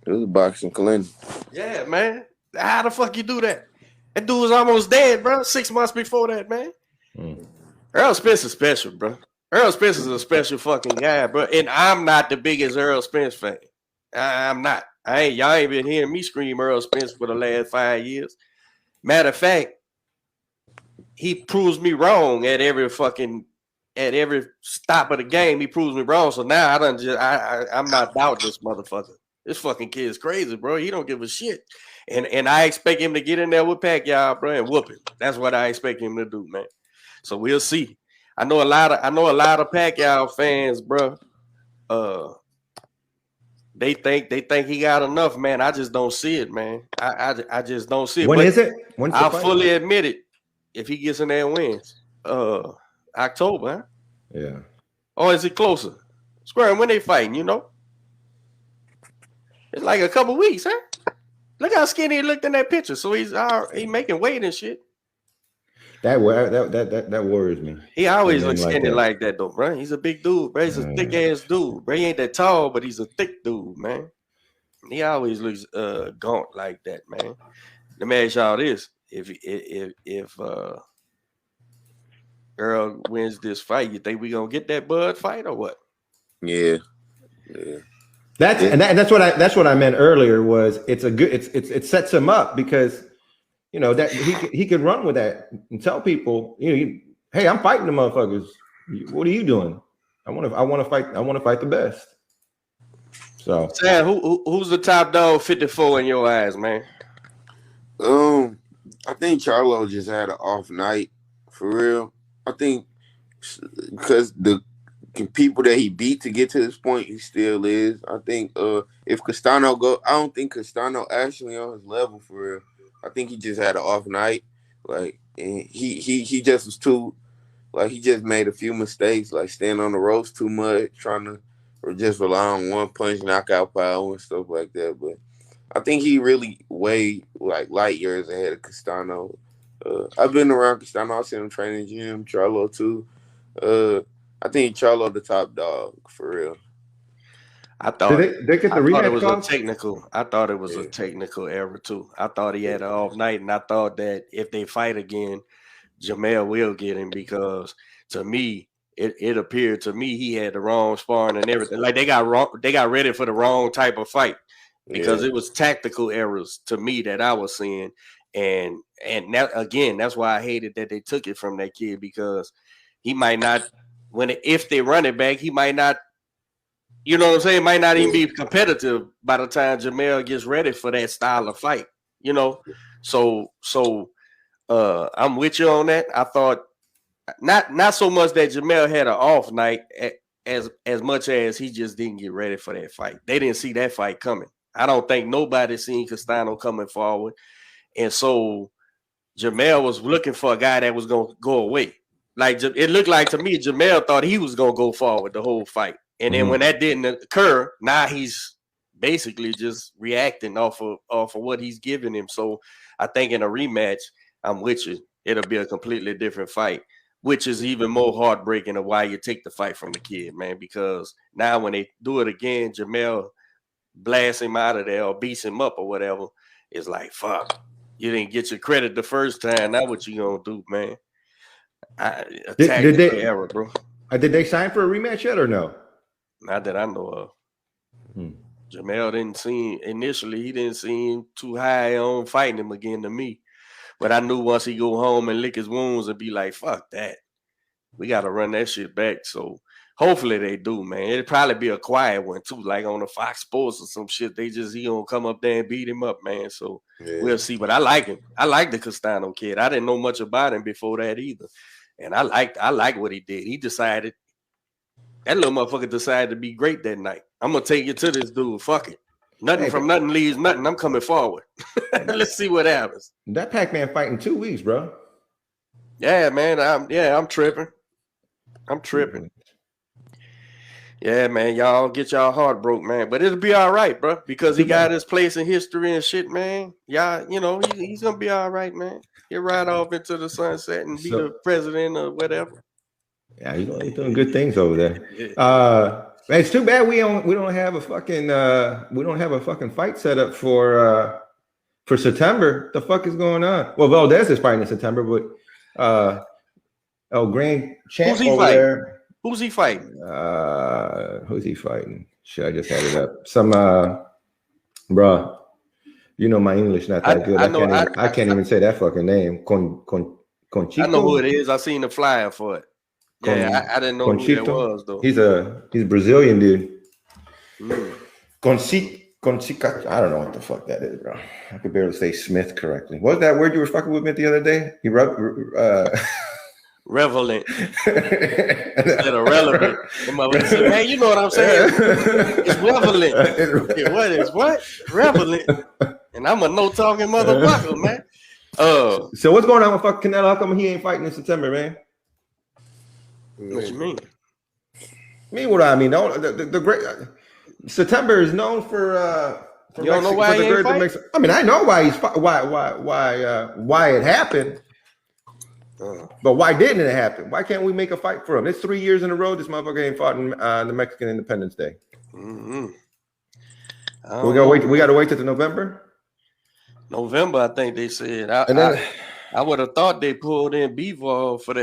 It was a boxing clinic. Yeah, man. How the fuck you do that? That dude was almost dead, bro. 6 months before that, man. Earl Spence is special, bro. Earl Spence is a special fucking guy, bro. And I'm not the biggest Earl Spence fan. I'm not. Y'all ain't been hearing me scream Earl Spence for the last 5 years. Matter of fact, he proves me wrong at every stop of the game. He proves me wrong. So now I'm not doubting this motherfucker. This fucking kid's crazy, bro. He don't give a shit. And I expect him to get in there with Pacquiao, bro, and whoop him. That's what I expect him to do, man. So we'll see. I know a lot of Pacquiao fans, bro. They think he got enough, man. I just don't see it, man. I just don't see it. When is it? I'll fully admit it if he gets in there and wins. October, huh? Yeah. Or is it closer? Square, when they fighting, you know? It's like a couple weeks, huh? Look how skinny he looked in that picture. So he's making weight and shit. That worries me. He always looks skinny like that, though, bro. He's a big dude, bro. He's a thick ass dude, bro. He ain't that tall, but he's a thick dude, man. He always looks gaunt like that, man. Let me ask y'all this: if Earl wins this fight, you think we gonna get that Bud fight or what? Yeah. That's what I meant earlier. Was it sets him up because. You know that he could run with that and tell people, hey, I'm fighting the motherfuckers. What are you doing? I want to fight the best. So, Sam, who's the top dog 54 in your eyes, man? I think Charlo just had an off night for real. I think because the people that he beat to get to this point, he still is. I think if Castano I don't think Castano actually on his level for real. I think he just had an off night. Like, and he just was too, like, he just made a few mistakes, like standing on the ropes too much, or just rely on one punch knockout power and stuff like that. But I think he really way like light years ahead of Castano. I've been around Castano. I've seen him train in the gym. Charlo too. I think Charlo the top dog for real. I thought they get the rematch. I thought it was a technical error too. I thought he had an off night, and I thought that if they fight again, Jamel will get him because to me, it appeared to me he had the wrong sparring and everything. Like they got ready for the wrong type of fight because it was tactical errors to me that I was seeing, and that, again, that's why I hated that they took it from that kid because he might not if they run it back, he might not. You know what I'm saying? Might not even be competitive by the time Jamel gets ready for that style of fight. You know, so I'm with you on that. I thought not so much that Jamel had an off night as much as he just didn't get ready for that fight. They didn't see that fight coming. I don't think nobody seen Castano coming forward. And so Jamel was looking for a guy that was going to go away. Like, it looked like to me, Jamel thought he was going to go forward the whole fight. And then when that didn't occur, now he's basically just reacting off of what he's giving him. So I think in a rematch, I'm with you. It'll be a completely different fight, which is even more heartbreaking of why you take the fight from the kid, man, because now when they do it again, Jamel blasts him out of there or beats him up or whatever. It's like, fuck, you didn't get your credit the first time. Now what you gonna do, man? Did they era, bro? Did they sign for a rematch yet or no? Not that I know of. Jamel didn't seem initially. He didn't seem too high on fighting him again to me. But I knew once he go home and lick his wounds and be like, fuck that. We got to run that shit back. So hopefully they do, man. It'll probably be a quiet one too, like on the Fox Sports or some shit. He gonna come up there and beat him up, man. So we'll see. But I like him. I like the Castano kid. I didn't know much about him before that either. And I like what he did. He decided, that little motherfucker decided to be great that night. I'm gonna take you to this dude. Fuck it. Nothing from nothing leaves nothing. I'm coming forward. Let's see what happens. That Pac-Man fight in 2 weeks, bro. Yeah, man. I'm tripping. Yeah, man. Y'all get y'all heart broke, man. But it'll be all right, bro. Because he got his place in history and shit, man. Y'all, he's gonna be all right, man. He'll ride off into the sunset and be the president or whatever. Yeah, he's doing good things over there. It's too bad we don't have a fucking fight set up for September. The fuck is going on? Well, Valdez is fighting in September, but Grand Champ Who's he over fighting? there. Who's he fighting? Who's he fighting? Shit, I just had it up. Some bruh. You know my English not that good. I can't even say that fucking name. Conchico? I know who it is. I seen the flyer for it. Yeah, I didn't know Conchito. Who that was though. He's a Brazilian dude. Conchica. I don't know what the fuck that is, bro. I could barely say Smith correctly. What was that word you were fucking with me the other day? He relevant. Instead of relevant. Man, you know what I'm saying? It's relevant. What? Relevant. And I'm a no-talking motherfucker, man. So what's going on with fucking Canelo? How come he ain't fighting in September, man? What you mean? What I mean? The great September is known for you don't know why he ain't fighting? I mean, I know why why it happened. But why didn't it happen? Why can't we make a fight for him? It's 3 years in a row this motherfucker ain't fought in the Mexican Independence Day. We gotta wait till November. November, I think they said. I would have thought they pulled in Bivol for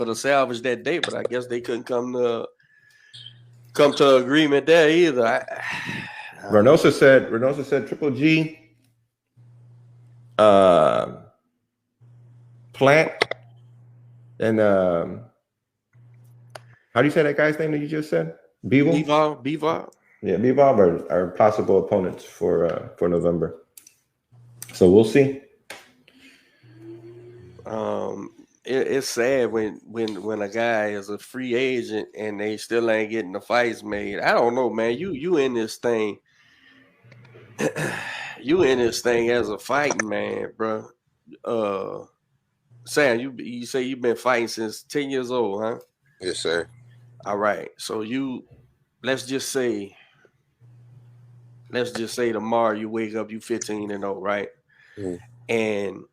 the salvage that day, but I guess they couldn't come to agreement there either. Reynosa said Triple G, Plant, and how do you say that guy's name that you just said? Bivol. Yeah, Bivol are possible opponents for November. So we'll see. It's sad when a guy is a free agent and they still ain't getting the fights made. I don't know, man. You in this thing. You in this thing as a fighting man, bro. Sam, you say you've been fighting since 10 years old, huh? Yes, sir. All right. So let's just say tomorrow you wake up, you 15-0, right? And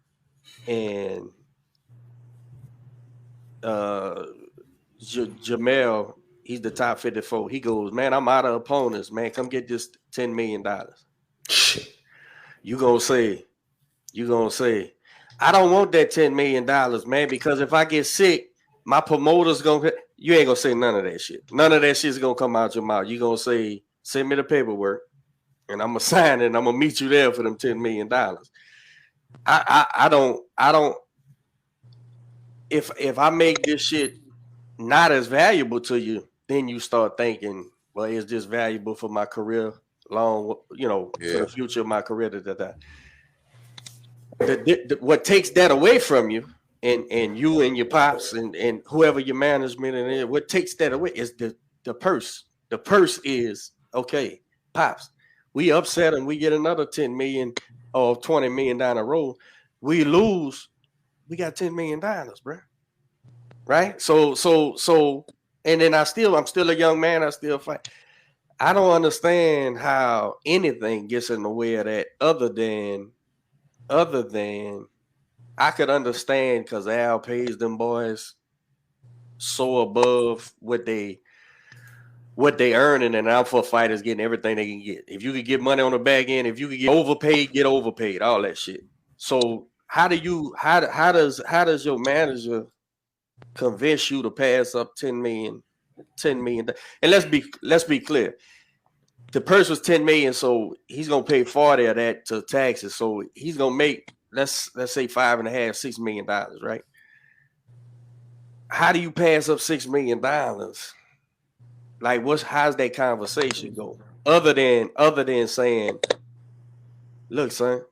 Jamel, he's the top 54. He goes, man, I'm out of opponents, man. Come get this $10 million. You gonna say, I don't want that $10 million, man, because if I get sick, my promoter's gonna. You ain't gonna say none of that shit. None of that shit's gonna come out your mouth. You gonna say, send me the paperwork, and I'm gonna sign it. And I'm gonna meet you there for them $10 million. I don't. If I make this shit not as valuable to you, then you start thinking, well, is this valuable for my career for the future of my career? What takes that away from you and you and your pops and whoever your management and what takes that away is the purse. The purse is okay, Pops, we upset and we get another 10 million or 20 million down the road. We lose, we got $10 million, bro. Right? So, and then I'm still a young man. I still fight. I don't understand how anything gets in the way of that other than I could understand because Al pays them boys so above what they earning, and Alpha fighters getting everything they can get. If you could get money on the back end, if you could get overpaid, all that shit. So how does your manager convince you to pass up 10 million? And let's be clear. The purse was 10 million, so he's gonna pay 40 of that to taxes. So he's gonna make let's say $5.5, $6 million, right? How do you pass up $6 million? Like, how's that conversation go? Other than saying, look, son,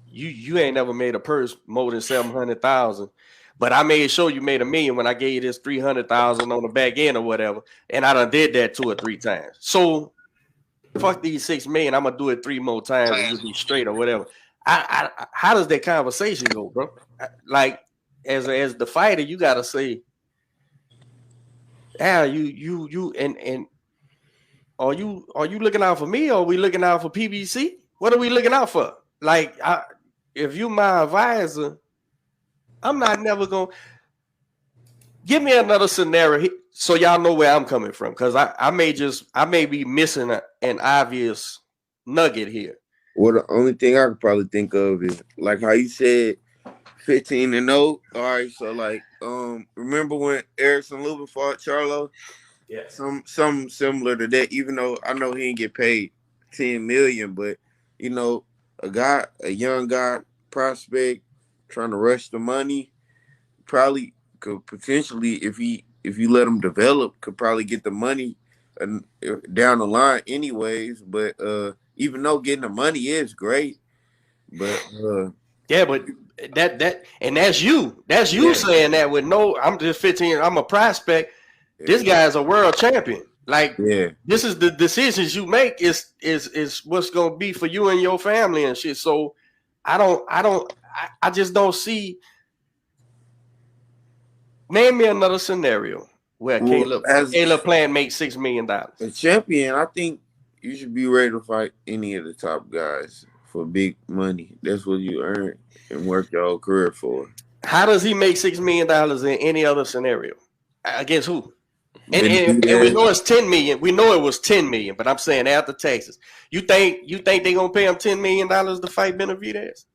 you ain't never made a purse more than 700,000, but I made sure you made $1 million when I gave you this 300,000 on the back end or whatever, and I done did that 2 or 3 times. So fuck these 6 million, I'm gonna do it 3 more times and you'll be straight or whatever. How does that conversation go, bro? Like, as the fighter, you gotta say, yeah, you and are you looking out for me, or are we looking out for PBC? What are we looking out for? Like, if you my advisor, I'm not never gonna give me another scenario so y'all know where I'm coming from, because I may be missing an obvious nugget here. Well, the only thing I could probably think of is like how you said 15-0. All right, so like remember when Erickson Lubin fought Charlo? Yeah. Some similar to that, even though I know he didn't get paid 10 million, but you know, a young guy prospect trying to rush the money probably could potentially, if you let him develop, could probably get the money down the line anyways. But even though getting the money is great, but yeah, but that's you saying that with no, I'm just 15, I'm a prospect. Yeah. This guy is a world champion. Like, this is the decisions you make is what's gonna be for you and your family and shit. So I just don't see. Name me another scenario where Caleb Plant makes $6 million. A champion, I think you should be ready to fight any of the top guys for big money. That's what you earn and work your whole career for. How does he make $6 million in any other scenario? Against who? And we know it's 10 million. We know it was 10 million, but I'm saying after taxes. You think they're gonna pay him $10 million to fight Benavidez?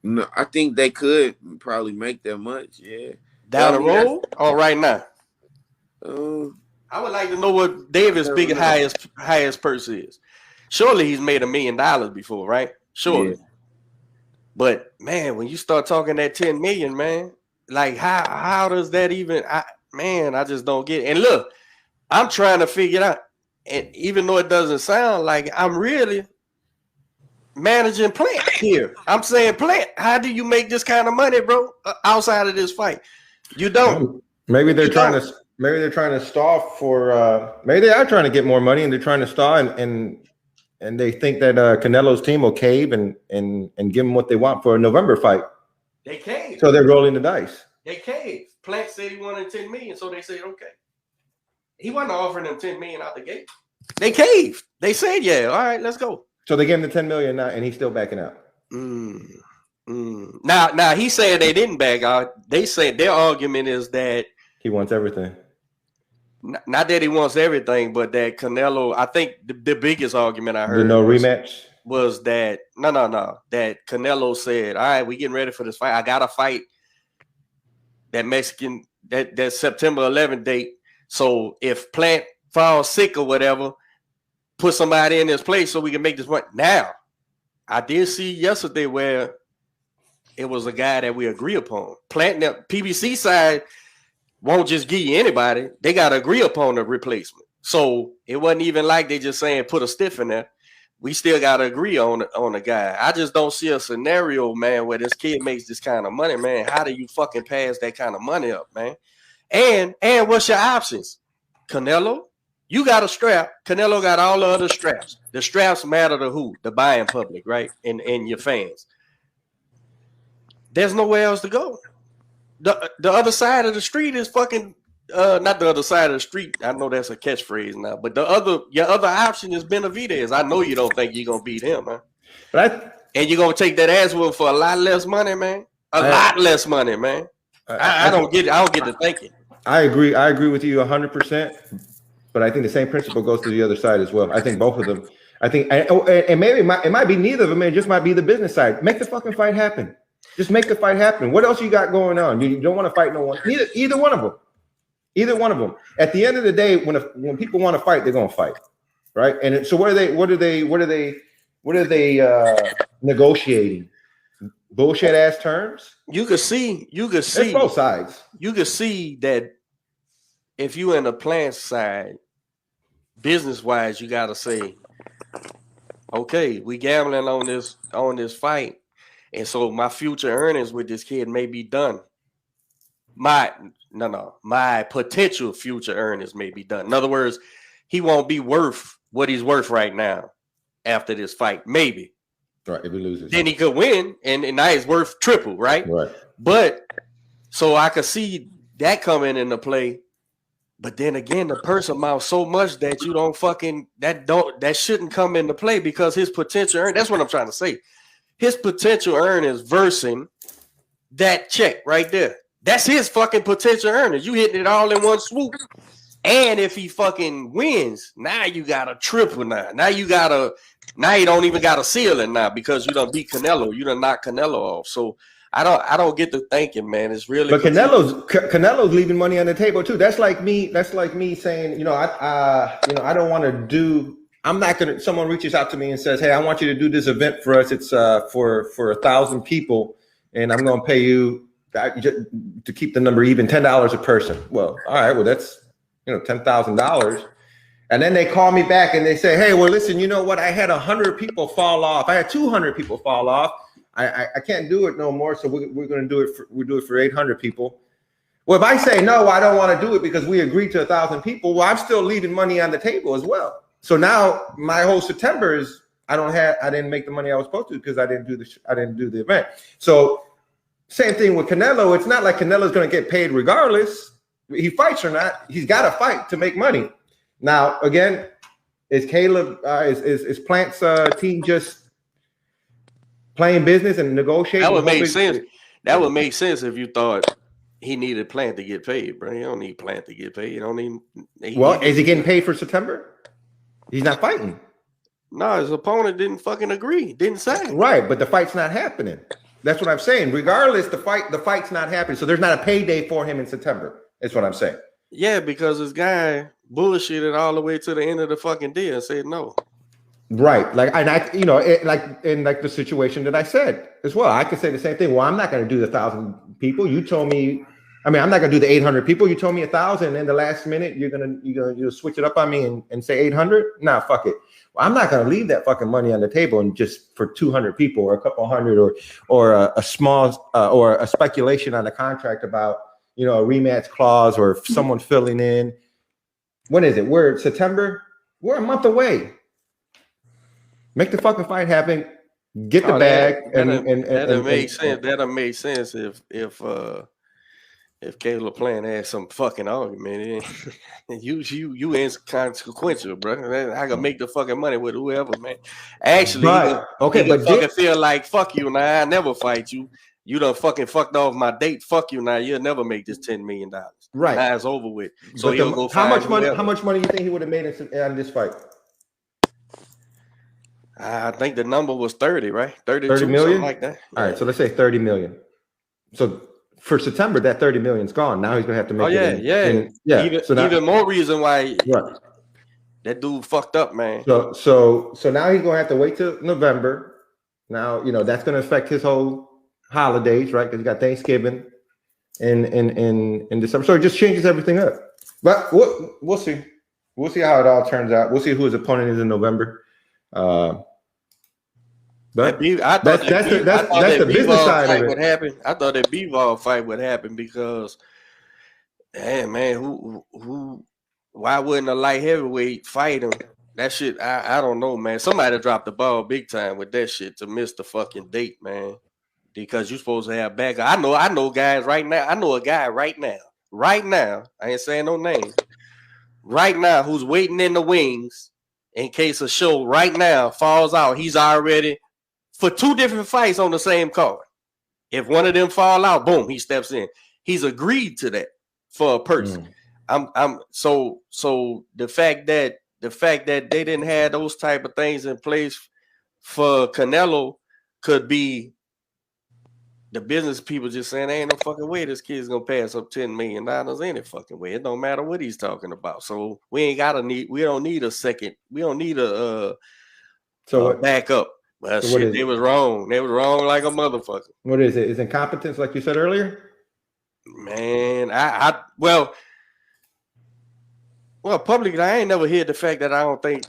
No, I think they could probably make that much, yeah. Down the road or right now? I would like to know what Davis' highest purse is. Surely he's made $1 million before, right? Surely. Yeah. But man, when you start talking that 10 million, man, like how does that even? I just don't get it. And look, I'm trying to figure it out. And even though it doesn't sound like I'm really managing Plant here, I'm saying, Plant, how do you make this kind of money, bro? Outside of this fight, you don't. Maybe they're trying to stall for. Maybe they are trying to get more money, and they're trying to stall, and they think that Canelo's team will cave and give them what they want for a November fight. They caved. So they're rolling the dice. They caved. Plant said he wanted 10 million, so they said okay. He wasn't offering them 10 million out the gate. They caved. They said, yeah, all right, let's go. So they gave him the 10 million now, and he's still backing out. Now he said they didn't back out. They said their argument is that he wants everything. Not that he wants everything, but that Canelo. I think the biggest argument I heard rematch was that that Canelo said, all right, we getting ready for this fight. I gotta fight that Mexican that September 11th date. So if Plant falls sick or whatever, put somebody in his place so we can make this one. Now, I did see yesterday where it was a guy that we agree upon. Plant, PBC side won't just give you anybody. They got to agree upon a replacement. So it wasn't even like they just saying put a stiff in there. We still got to agree on a guy. I just don't see a scenario, man, where this kid makes this kind of money, man. How do you fucking pass that kind of money up, man? And what's your options? Canelo, You got a strap. Canelo got all the other straps. The straps matter to who? The buying public, right? And your fans. There's nowhere else to go. The other side of the street is fucking not the other side of the street. I know that's a catchphrase now, but your other option is Benavidez. I know you don't think you're gonna beat him, man. And you're gonna take that ass whoop for a lot less money, man. A lot less money, man. I don't get it. I don't get to thinking. I agree with you 100%. But I think the same principle goes to the other side as well. I think both of them. I think, and maybe it might be neither of them. It just might be the business side. Make the fucking fight happen. Just make the fight happen. What else you got going on? You don't want to fight no one. Either one of them. Either one of them. At the end of the day, when people want to fight, they're gonna fight, right? And so what are they negotiating? Bullshit ass terms. You could see. It's both sides. You could see that if you in the plant side. Business wise, you gotta say, okay, we gambling on this fight, and so my future earnings with this kid may be done. My potential future earnings may be done. In other words, he won't be worth what he's worth right now after this fight. Maybe. Right. If he loses, then he could win, and now he's worth triple, right? Right. But so I could see that coming into play. But then again, the purse amount so much that you don't fucking that shouldn't come into play because his potential earn. That's what I'm trying to say. His potential earnings versus that check right there. That's his fucking potential earnings. You hitting it all in one swoop. And if he fucking wins, now you got a triple now. Now you don't even got a ceiling now because you done beat Canelo. You done knocked Canelo off. So I don't get to thinking, man. It's really. But Canelo's leaving money on the table too. That's like me saying, I don't want to do. I'm not gonna. Someone reaches out to me and says, "Hey, I want you to do this event for us. It's for 1,000 people, and I'm going to pay you to keep the number even, $10 a person." Well, all right. Well, that's $10,000. And then they call me back and they say, "Hey, well, listen, you know what? I had 100 people fall off. I had 200 people fall off. I can't do it no more, so we're going to do it. We'll do it for 800 people." Well, if I say no, I don't want to do it because we agreed to 1,000 people. Well, I'm still leaving money on the table as well. So now my whole September is I didn't make the money I was supposed to because I didn't do the event. So same thing with Canelo. It's not like Canelo's going to get paid regardless. He fights or not, he's got to fight to make money. Now again, is Caleb is Plant's team just playing business and negotiating? That would make sense. That would make sense if you thought he needed Plant to get paid, bro. He don't need Plant to get paid. He don't need. Is he getting paid for September? He's not fighting. No, his opponent didn't fucking agree. Didn't sign. Right, but the fight's not happening. That's what I'm saying. Regardless, the fight's not happening. So there's not a payday for him in September. That's what I'm saying. Yeah, because this guy bullshitted all the way to the end of the fucking deal and said no. Right, like the situation that I said as well. I could say the same thing. Well, I'm not going to do the 1,000 people. You told me. I mean, I'm not going to do the 800 people. You told me 1,000, and then the last minute you're gonna switch it up on me and say 800. Nah, fuck it. Well, I'm not going to leave that fucking money on the table and just for 200 people or a couple hundred or a small or a speculation on the contract about a rematch clause or someone filling in. When is it? We're September. We're a month away. Make the fucking fight happen. Get the bag. That'll make sense. That'll make sense if Caleb Plant had some fucking argument. You inconsequential, bro. I can make the fucking money with whoever, man. Actually, fucking feel like fuck you now. I never fight you. You done fucking fucked off my date. Fuck you now. You'll never make this $10 million. Right. Now it's over with. So he'll go. How much money you think he would have made on this fight? I think the number was 30, right? 30 million, something like that. Yeah. All right, so let's say 30 million. So for September, that 30 million's gone. Now he's gonna have to make Even more reason why that dude fucked up, man. So now he's gonna have to wait till November. Now that's gonna affect his whole holidays, right? Because you got Thanksgiving in December. So it just changes everything up. But we'll see. We'll see how it all turns out. We'll see who his opponent is in November. But that's the business side of it. Would happen. I thought that B-Ball fight would happen because, man, who why wouldn't a light heavyweight fight him? That shit, I don't know, man. Somebody dropped the ball big time with that shit to miss the fucking date, man. Because you're supposed to have back. I know guys right now. I know a guy right now. I ain't saying no name. Right now, who's waiting in the wings in case a show right now falls out. He's already for 2 different fights on the same card. If one of them fall out, boom, he steps in. He's agreed to that for a person. So the fact that they didn't have those type of things in place for Canelo could be the business people just saying, ain't no fucking way this kid's gonna pass up $10 million any fucking way. It don't matter what he's talking about. So we don't need a second. We don't need a backup. But so shit, they was wrong. They was wrong like a motherfucker. What is it? Is incompetence like you said earlier? Man, well, publicly, I ain't never heard the fact that I don't think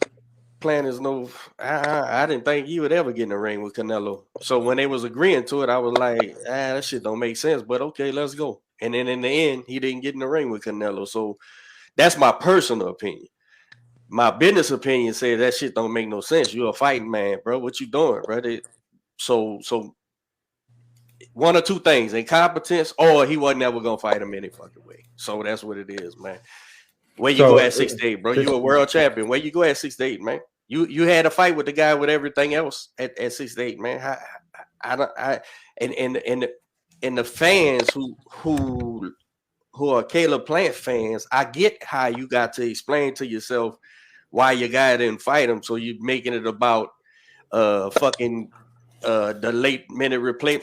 Planners no. I didn't think you would ever get in the ring with Canelo. So when they was agreeing to it, I was like, that shit don't make sense. But okay, let's go. And then in the end, he didn't get in the ring with Canelo. So that's my personal opinion. My business opinion says that shit don't make no sense. You're a fighting man, bro. What you doing, bro? So one or two things: incompetence, or he wasn't ever gonna fight him any fucking way. So that's what it is, man. Where you go at 6'8", bro? You a world champion. Where you go at 6'8", man? You had a fight with the guy with everything else at 6'8", man. And the fans who are Caleb Plant fans, I get how you got to explain to yourself why your guy didn't fight him. So you're making it about the late minute replay,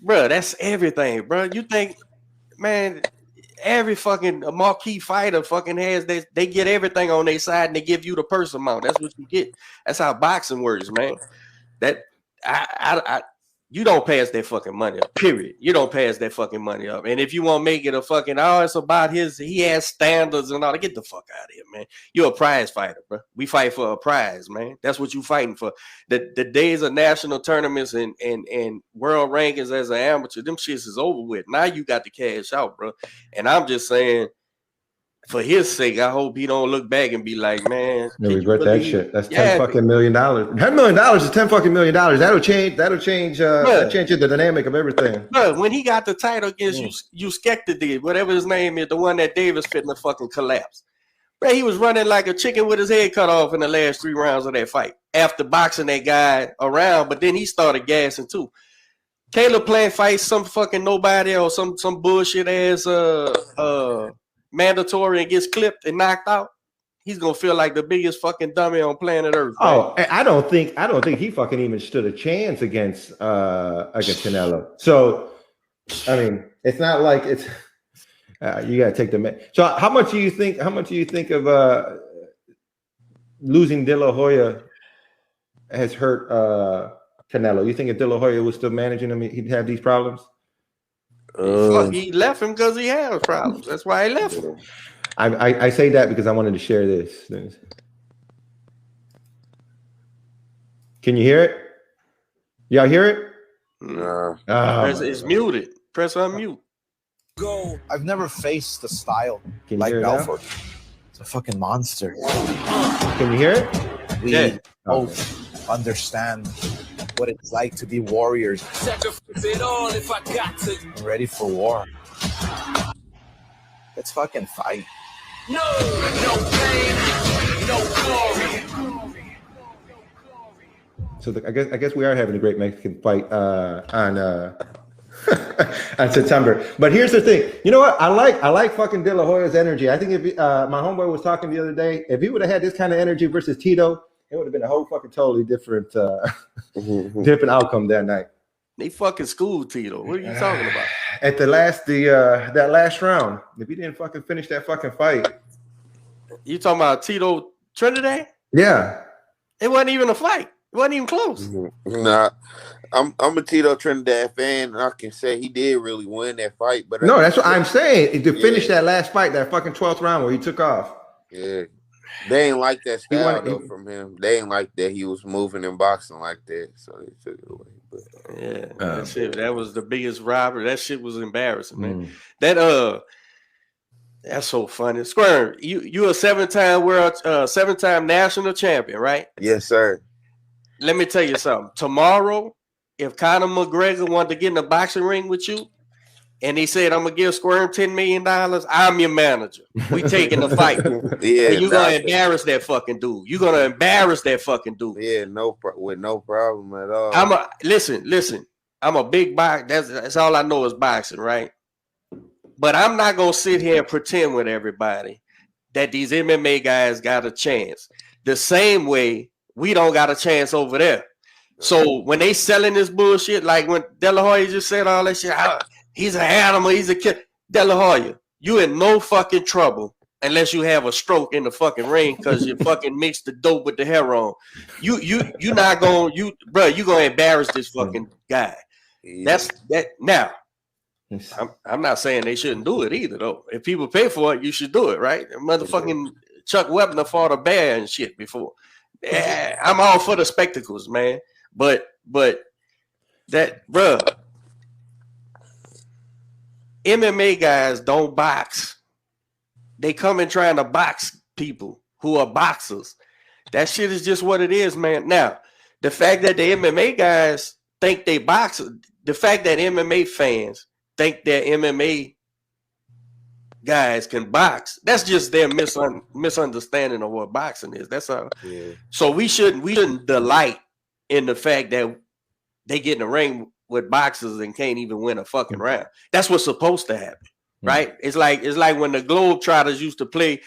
bro. That's everything, bro. You think, man? Every fucking marquee fighter fucking has they get everything on their side and they give you the purse amount. That's what you get. That's how boxing works, man. That you don't pass that fucking money up. Period. You don't pass that fucking money up. And if you want to make it a fucking it's about he has standards and all. Get the fuck out of here, man. You're a prize fighter, bro. We fight for a prize, man. That's what you fighting for. The days of national tournaments and world rankings as an amateur, them shits is over with. Now you got to cash out, bro. And I'm just saying, for his sake, I hope he don't look back and be like, man, you regret that shit. That's $10 fucking million. $10 million is $10 fucking million. That'll change the dynamic of everything. Bro, when he got the title against you Skepta did, whatever his name is, the one that Davis fit in the fucking collapse. Bro, he was running like a chicken with his head cut off in the last 3 rounds of that fight after boxing that guy around, but then he started gassing too. Caleb Plant fights some fucking nobody or some bullshit ass mandatory and gets clipped and knocked out, he's gonna feel like the biggest fucking dummy on planet Earth. Oh, man. I don't think he fucking even stood a chance against Canelo. So, I mean, it's not like it's you gotta take the man. So, how much do you think of losing De La Hoya has hurt Canelo? You think if De La Hoya was still managing him, he'd have these problems? He left him because he has problems. That's why he left him. I say that because I wanted to share this. Can you hear it? Y'all hear it? No. It's muted. Press unmute. I've never faced the style Can you like hear Belfort. It's a fucking monster. Can you hear it? We both understand what it's like to be warriors. I'm ready for war. Let's fucking fight. No pain, no glory. So I guess we are having a great Mexican fight on on September. But here's the thing. You know what? I like fucking De La Hoya's energy. I think if my homeboy was talking the other day, if he would have had this kind of energy versus Tito, it would have been a whole fucking totally different different outcome that night. They fucking schooled Tito. What are you talking about? At that last round, if he didn't fucking finish that fucking fight. You talking about Tito Trinidad? Yeah. It wasn't even a fight. It wasn't even close. Nah. I'm a Tito Trinidad fan, and I can say he did really win that fight. But no, that's what I'm saying. To finish that last fight, that fucking 12th round where he took off. Yeah. They ain't like that style from him. They ain't like that he was moving and boxing like that, so they took it away. But that was the biggest robbery. That shit was embarrassing, man. That That's so funny. Squirm, you a 7-time world, 7-time national champion, right? Yes, sir. Let me tell you something. Tomorrow, if Conor McGregor wanted to get in a boxing ring with you, and he said, I'm gonna give Squirm $10 million, I'm your manager. We taking the fight. Yeah, and you're gonna embarrass that fucking dude. You're gonna embarrass that fucking dude. Yeah, with no problem at all. Listen. I'm a big box. That's all I know is boxing, right? But I'm not gonna sit here and pretend with everybody that these MMA guys got a chance. The same way we don't got a chance over there. So when they selling this bullshit, like when De La Hoya just said all that shit, he's an animal, he's a kid. De La Hoya, you in no fucking trouble unless you have a stroke in the fucking ring because you fucking mixed the dope with the heroin. You not gonna you gonna embarrass this fucking guy. Yeah. That's that now. I'm not saying they shouldn't do it either though. If people pay for it, you should do it, right? Motherfucking Chuck Wepner fought a bear and shit before. Yeah, I'm all for the spectacles, man. But that MMA guys don't box. They come in trying to box people who are boxers. That shit is just what it is, man. Now, the fact that the MMA guys think they box, the fact that MMA fans think that MMA guys can box, that's just their misunderstanding of what boxing is. That's all. Yeah. So we shouldn't delight in the fact that they get in the ring with boxers and can't even win a fucking round. That's what's supposed to happen, right? It's like when the Globetrotters used to play.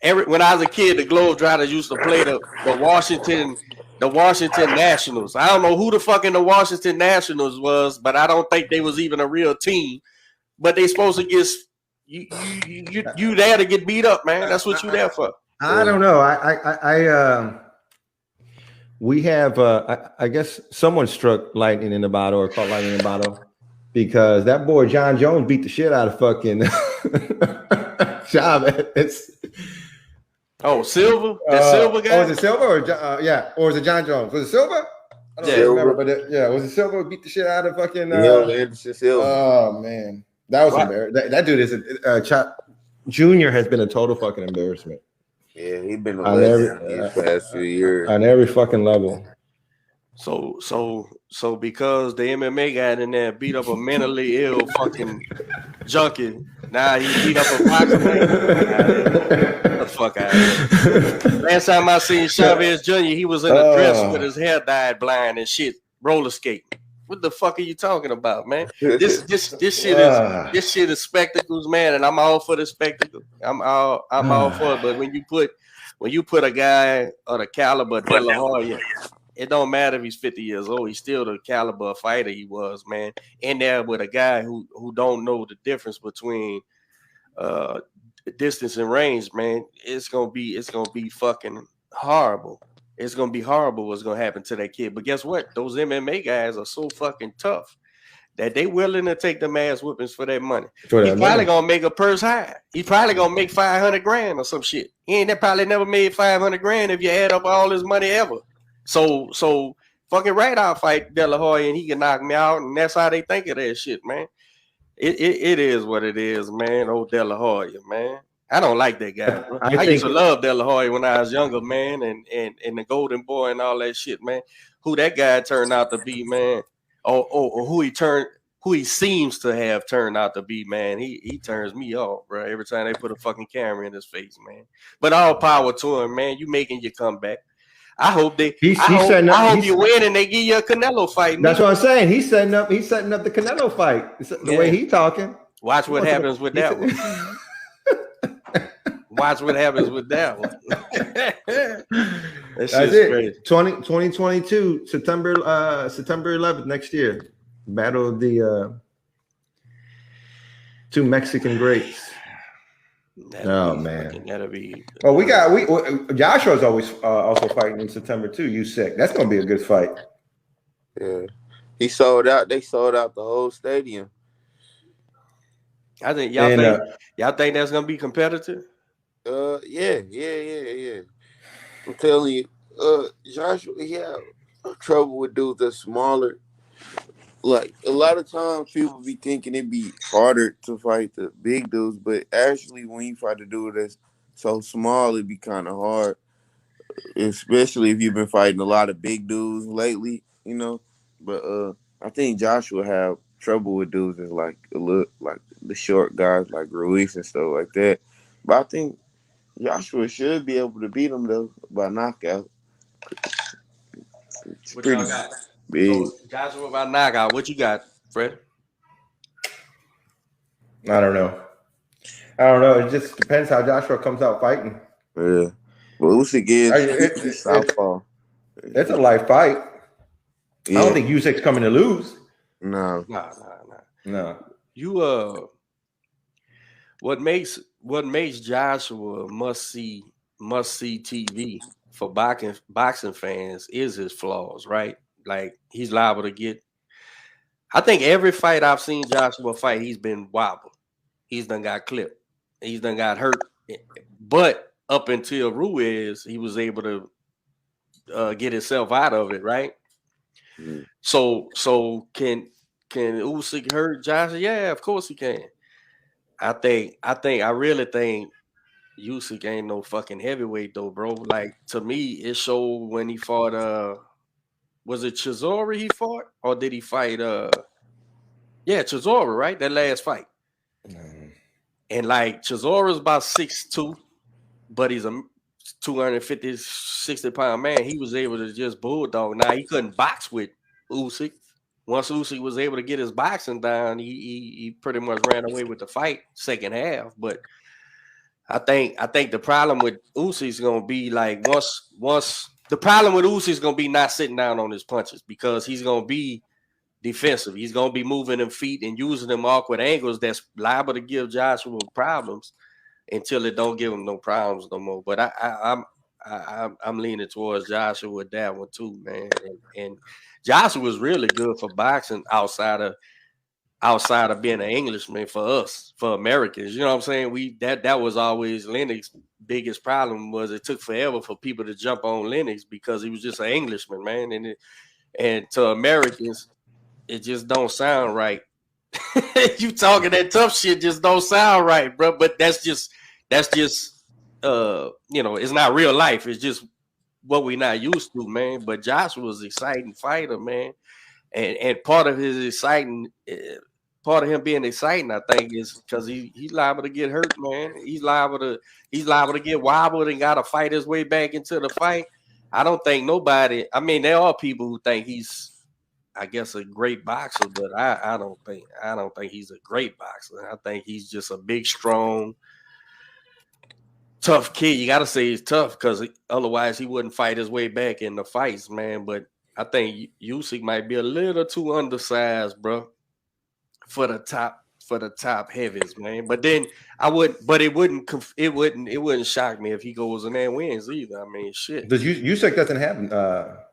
When I was a kid, the Globetrotters used to play the Washington Nationals. I don't know who the fucking the Washington Nationals was, but I don't think they was even a real team. But they supposed to get you there to get beat up, man. That's what you there for. I don't know. We have, I guess someone struck lightning in the bottle or caught lightning in the bottle because that boy John Jones beat the shit out of fucking Chavez. Oh, Silva? The Silva guy? Was it Silva or yeah? Or was it John Jones? Was it Silva? I don't remember, but was it Silva beat the shit out of fucking? Silva. Oh man, that was embarrassing. That dude is Junior has been a total fucking embarrassment. Yeah, he's been a legend these past few years on every fucking level. So because the MMA guy in there beat up a mentally ill fucking junkie, now he beat up a boxer man. Get the fuck out of here. Last time I seen Chavez Jr., he was in a dress with his hair dyed blind and shit, roller skating. What the fuck are you talking about, man? This shit is spectacles, man, and I'm all for the spectacle. I'm all for it. But when you put a guy of the caliber of De La Hoya, it don't matter if he's 50 years old. He's still the caliber of fighter he was, man. In there with a guy who don't know the difference between distance and range, man. It's gonna be fucking horrible. It's gonna be horrible what's gonna happen to that kid. But guess what? Those MMA guys are so fucking tough that they willing to take them ass whippings for that money. He's probably gonna make a purse high. He's probably gonna make $500,000 or some shit. He ain't probably never made $500,000 if you add up all his money ever. So fucking right, I'll fight De La Hoya and he can knock me out, and that's how they think of that shit, man. It is what it is, man. Old De La Hoya, man. I don't like that guy. I used to love De La Hoya when I was younger, man, and the Golden Boy and all that shit, man. Who that guy turned out to be, man, or who he seems to have turned out to be, man. He turns me off, bro. Every time they put a fucking camera in his face, man. But all power to him, man. You making your comeback. I hope you win and they give you a Canelo fight. That's what I'm saying. He's setting up the Canelo fight. The way he talking. Watch what happens with that one. Watch what happens with that one. That's it. Crazy. 2022, September 11th next year. Battle of the two Mexican greats. That'll be. Well, Joshua's always also fighting in September too. Usyk. That's gonna be a good fight. Yeah, he sold out. They sold out the whole stadium. I think y'all think that's gonna be competitive. Yeah. I'm telling you, Joshua, he had trouble with dudes that's smaller, like a lot of times people be thinking it'd be harder to fight the big dudes, but actually when you fight a dude that's so small, it'd be kind of hard, especially if you've been fighting a lot of big dudes lately, you know. But I think Joshua have trouble with dudes that's like a little like the short guys like Ruiz and stuff like that. But I think Joshua should be able to beat him though by knockout. It's What pretty y'all got? big. So Joshua by knockout. What you got, Fred? I don't know. It just depends how Joshua comes out fighting. Yeah. But Usyk is southpaw. It's a life fight. Yeah. I don't think Usyk's coming to lose. No. No. You what makes Joshua must see TV for boxing fans is his flaws, right? Like he's liable to get. I think every fight I've seen Joshua fight, he's been wobbled. He's done got clipped. He's done got hurt. But up until Ruiz, he was able to get himself out of it, right? Mm. So can Usyk hurt Joshua? Yeah, of course he can. I really think Usyk ain't no fucking heavyweight though, bro. Like to me, it showed when he fought was it Chisora he fought? Or did he fight Chisora, right? That last fight. And like Chisora's about 6'2", but he's a 250, 60-pound man. He was able to just bulldog. Now he couldn't box with Usyk. Once Usyk was able to get his boxing down, he pretty much ran away with the fight second half. But I think the problem with Usyk is gonna be like once the problem with Usyk is gonna be not sitting down on his punches because he's gonna be defensive. He's gonna be moving them feet and using them awkward angles that's liable to give Joshua problems until it don't give him no problems no more. But I'm leaning towards Joshua with that one too, man. And Joshua was really good for boxing outside of being an Englishman for us, for Americans. You know what I'm saying? That was always Lennox's biggest problem was it took forever for people to jump on Lennox because he was just an Englishman, man. And to Americans, it just don't sound right. You talking that tough shit just don't sound right, bro. But that's just it's not real life. It's just what we not used to, man. But Joshua was an exciting fighter, man. And part of his exciting part of him being exciting, I think, is because he's liable to get hurt, man. He's liable to get wobbled and gotta fight his way back into the fight. I don't think nobody, I mean, there are people who think he's I guess a great boxer, but I don't think he's a great boxer. I think he's just a big, strong, tough kid. You got to say he's tough because otherwise he wouldn't fight his way back in the fights, man. But I think Usyk might be a little too undersized, bro, for the top heavies, man. But then it wouldn't shock me if he goes in there and wins either. I mean, shit. Does Usyk doesn't have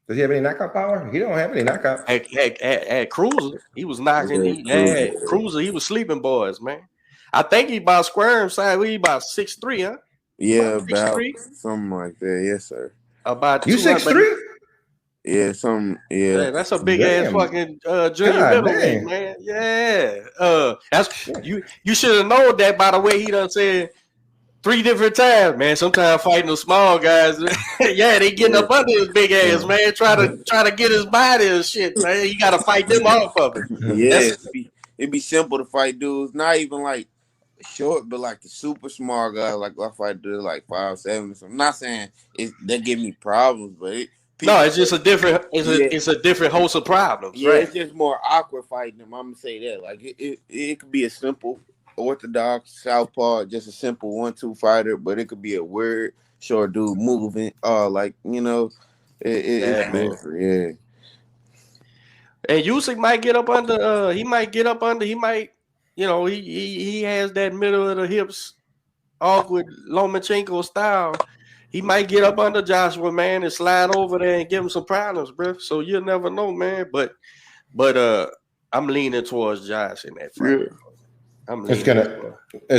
does he have any knockout power? He don't have any knockout. At Cruiser, he was knocking. Cruiser, he was sleeping boys, man. I think he about square size. He about 6'3", huh? Yeah, about something like that. Yes, sir. About you 6'3"? Yeah, something. Yeah, that's a big ass fucking junior middleweight, man. Yeah. That's you should have known that by the way he done said 3 different times, man. Sometimes fighting the small guys, yeah, they getting up under his big ass, man. Try to get his body and shit, man. You got to fight them off of it. Yeah, it'd be simple to fight dudes, not even like short, but like the super small guys. Like I fight dudes like 5'7". I'm not saying they give me problems, but it's just a different. It's a different host of problems. Yeah, right? It's just more awkward fighting them. I'm gonna say that. Like it could be a simple orthodox southpaw, just a simple 1-2 fighter, but it could be a weird short dude moving. It's different. Yeah. And Usyk might get up under. He might, he has that middle of the hips, awkward Lomachenko style. He might get up under Joshua, man, and slide over there and give him some problems, bro. So you'll never know, man. But I'm leaning towards Josh in that fight. Yeah. It's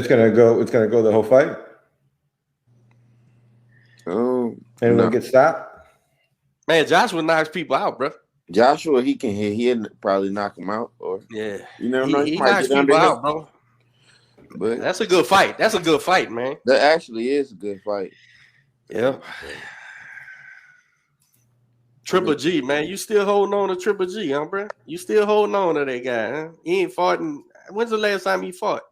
gonna go the whole fight. Oh, and we'll get stopped. Man, Joshua knocks people out, bro. Joshua, he can hit. He'll probably knock him out, or Yeah, you never know. He might knocks get under people him. out, bro. But That's a good fight. That's a good fight, man. that actually is a good fight. Yeah. Triple G, man. You still holding on to Triple G, huh, bro? You still holding on to that guy, huh? He ain't fought when's the last time he fought?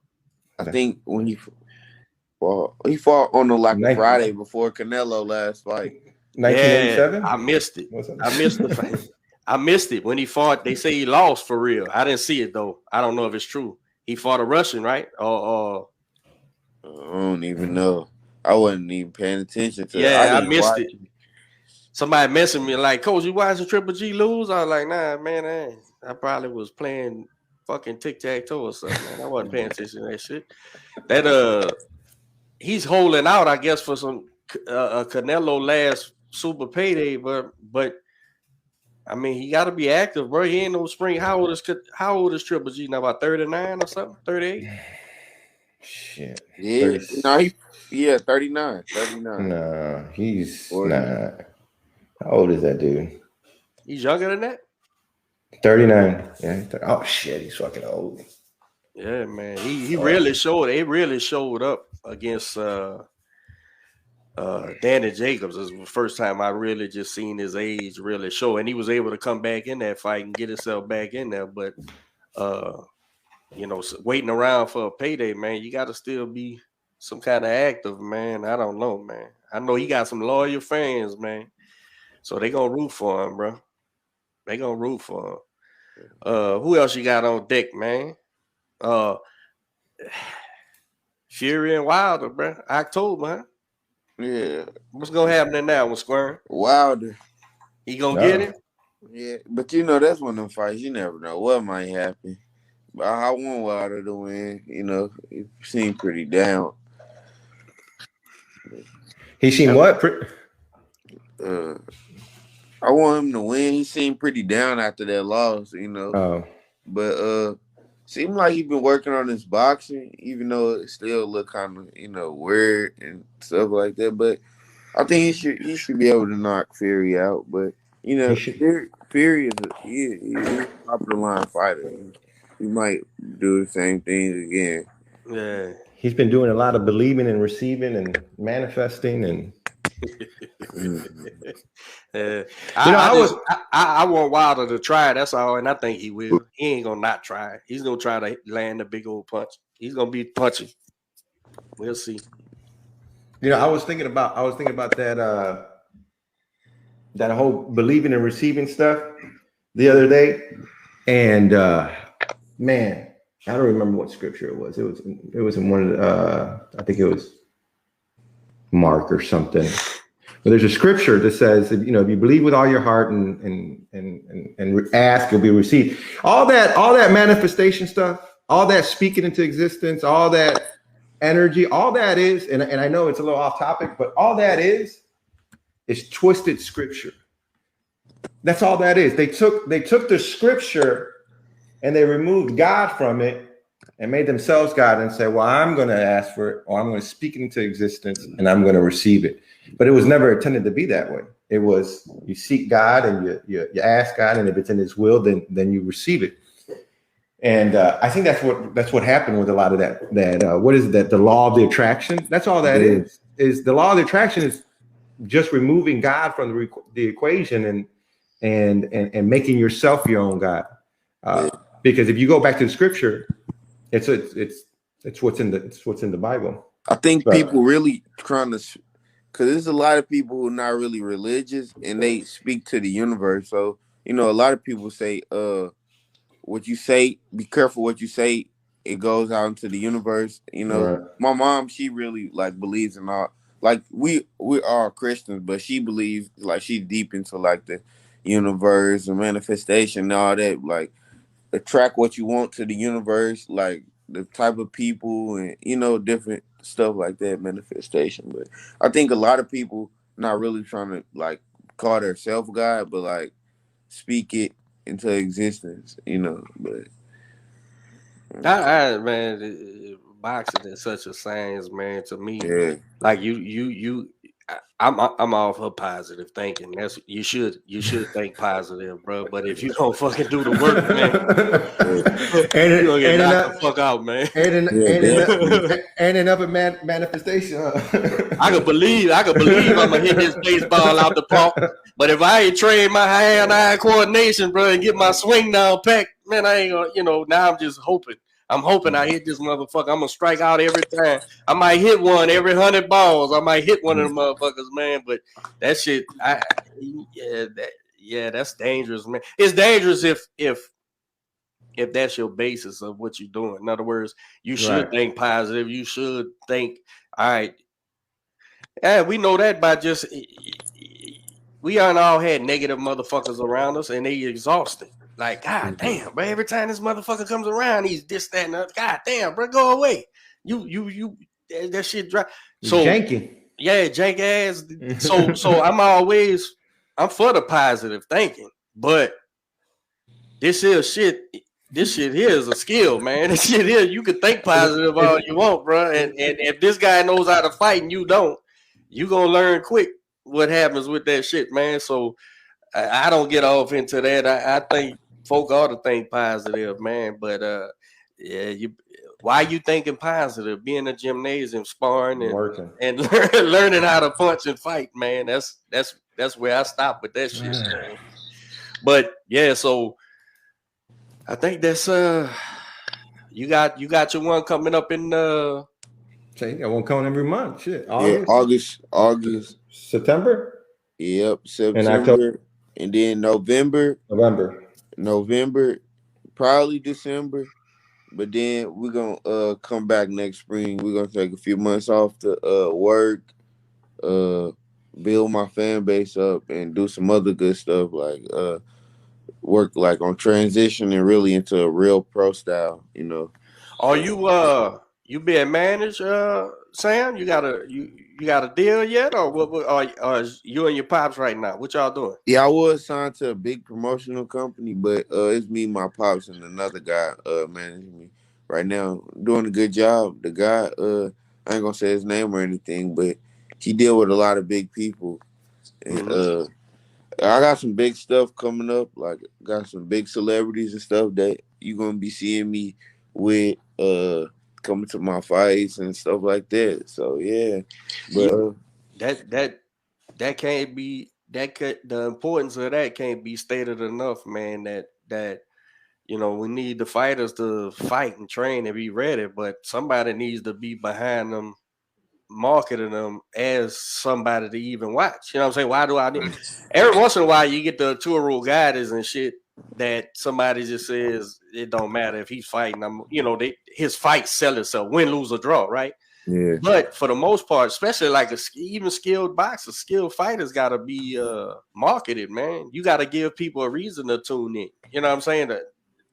I think when he fought on a Friday before Canelo last fight. 1987? Yeah, I missed it. I missed the fight. I missed it when he fought. They say he lost for real. I didn't see it though. I don't know if it's true. He fought a Russian, right? I don't even know. I wasn't even paying attention to. Yeah, I missed it. Somebody messaged me like, "Coach, you watching Triple G lose?" I was like, "Nah, man, I probably was playing fucking tic-tac-toe or something, man. I wasn't paying attention to that shit." That he's holding out, I guess, for some Canelo last super payday, but I mean, he got to be active, bro. He ain't no spring. How old is Triple G now? About 39 or something? 38? Shit. Yeah, 39. 39. No, he's not. How old is that dude? He's younger than that? 39. Yeah. Oh shit, he's fucking old. Yeah, man. He really showed. It really showed up against Danny Jacobs. This was the first time I really just seen his age really show, and he was able to come back in that fight and get himself back in there. But waiting around for a payday, man, you got to still be some kind of active, man. I don't know, man. I know he got some loyal fans, man. So they gonna root for him, bro. They gonna root for him. Who else you got on deck, man? Fury and Wilder, bro. October, huh? Yeah. What's gonna happen in that one, Square? Wilder. He gonna get him? Yeah, but that's one of them fights. You never know what might happen. But I want Wilder to win. He seemed pretty down. He seemed what? I want him to win. He seemed pretty down after that loss, But seemed like he's been working on his boxing, even though it still look kind of, weird and stuff like that. But I think he should be able to knock Fury out. But Fury is a top of the line fighter. He might do the same thing again. Yeah, he's been doing a lot of believing and receiving and manifesting and. I want Wilder to try. That's all, and I think he will. He ain't gonna not try. He's gonna try to land a big old punch. He's gonna be punching. We'll see. I was thinking about that that whole believing and receiving stuff the other day, and man, I don't remember what scripture it was. It was in one of the I think it was Mark or something. But there's a scripture that says, if you believe with all your heart and ask, you'll be received. All that manifestation stuff, all that speaking into existence, all that energy, all that is, and I know it's a little off topic, but all that is twisted scripture. That's all that is. They took the scripture and they removed God from it and made themselves God and said, well, I'm going to ask for it, or I'm going to speak it into existence and I'm going to receive it. But it was never intended to be that way. It was you seek God and you ask God, and if it's in His will, then you receive it. And I think that's what happened with a lot of that. What is it? That the law of the attraction? That's all that is. Is the law of the attraction is just removing God from the equation and making yourself your own God. Because if you go back to the scripture, it's what's in the Bible. I think people really trying to. Because there's a lot of people who are not really religious and they speak to the universe. So, a lot of people say, what you say, be careful what you say. It goes out into the universe. Right. My mom, she really believes in all, we are Christians, but she believes she's deep into the universe and manifestation and all that. Attract what you want to the universe, the type of people and, different stuff like that, manifestation. But I think a lot of people not really trying to call themselves God, but speak it into existence, but man, boxing is such a science, man, to me. Yeah. You I'm all for positive thinking. That's you should think positive, bro. But if you don't fucking do the work, man, you gonna get knocked the fuck out, man. And up a manifestation. I could believe I'm gonna hit this baseball out the park. But if I ain't train my hand-eye coordination, bro, and get my swing down packed, man, I ain't gonna, now I'm just hoping. I'm hoping I hit this motherfucker. I'm gonna strike out every time. I might hit one every 100 balls. I might hit one of them motherfuckers, man. But that shit, that's dangerous, man. It's dangerous if that's your basis of what you're doing. In other words, you should think positive. You should think, all right. Yeah, we know that by just we all had negative motherfuckers around us, and they exhausted. Like, God damn, bro. Every time this motherfucker comes around, he's this, that, and that. God damn, bro, go away. You that shit dry. So janky. Yeah, jank ass. So I'm for the positive thinking, but this here shit here is a skill, man. This shit here, you can think positive all you want, bro. And if this guy knows how to fight and you don't, you gonna learn quick what happens with that shit, man. So I don't get off into that. I think folk ought to think positive, man. But why you thinking positive? Being in a gymnasium, sparring and learning how to punch and fight, man. That's where I stop with that shit, man. But yeah, so I think that's you got your one coming up in you got one coming every month. Shit. August. September? Yep, September. And then November, probably December. But then we're gonna come back next spring. We're gonna take a few months off to work, build my fan base up, and do some other good stuff like work like on transitioning really into a real pro style. Are you being managed, Sam? You got a deal yet, or what? Or you and your pops right now? What y'all doing? Yeah, I was signed to a big promotional company, but it's me, my pops, and another guy managing me right now. Doing a good job. The guy, I ain't gonna say his name or anything, but he deal with a lot of big people, and I got some big stuff coming up. Like, got some big celebrities and stuff that you're gonna be seeing me with. Coming to my fights and stuff like that. So yeah, but that can't be the importance of that can't be stated enough, man. That we need the fighters to fight and train and be ready, but somebody needs to be behind them, marketing them as somebody to even watch. You know what I'm saying? Why do I need every once in a while you get the tour rule guidance and shit that somebody just says it don't matter if he's fighting. His fight sell itself, win, lose, or draw, right? Yeah. But for the most part, especially like even skilled boxers, skilled fighters got to be marketed, man. You got to give people a reason to tune in. You know what I'm saying?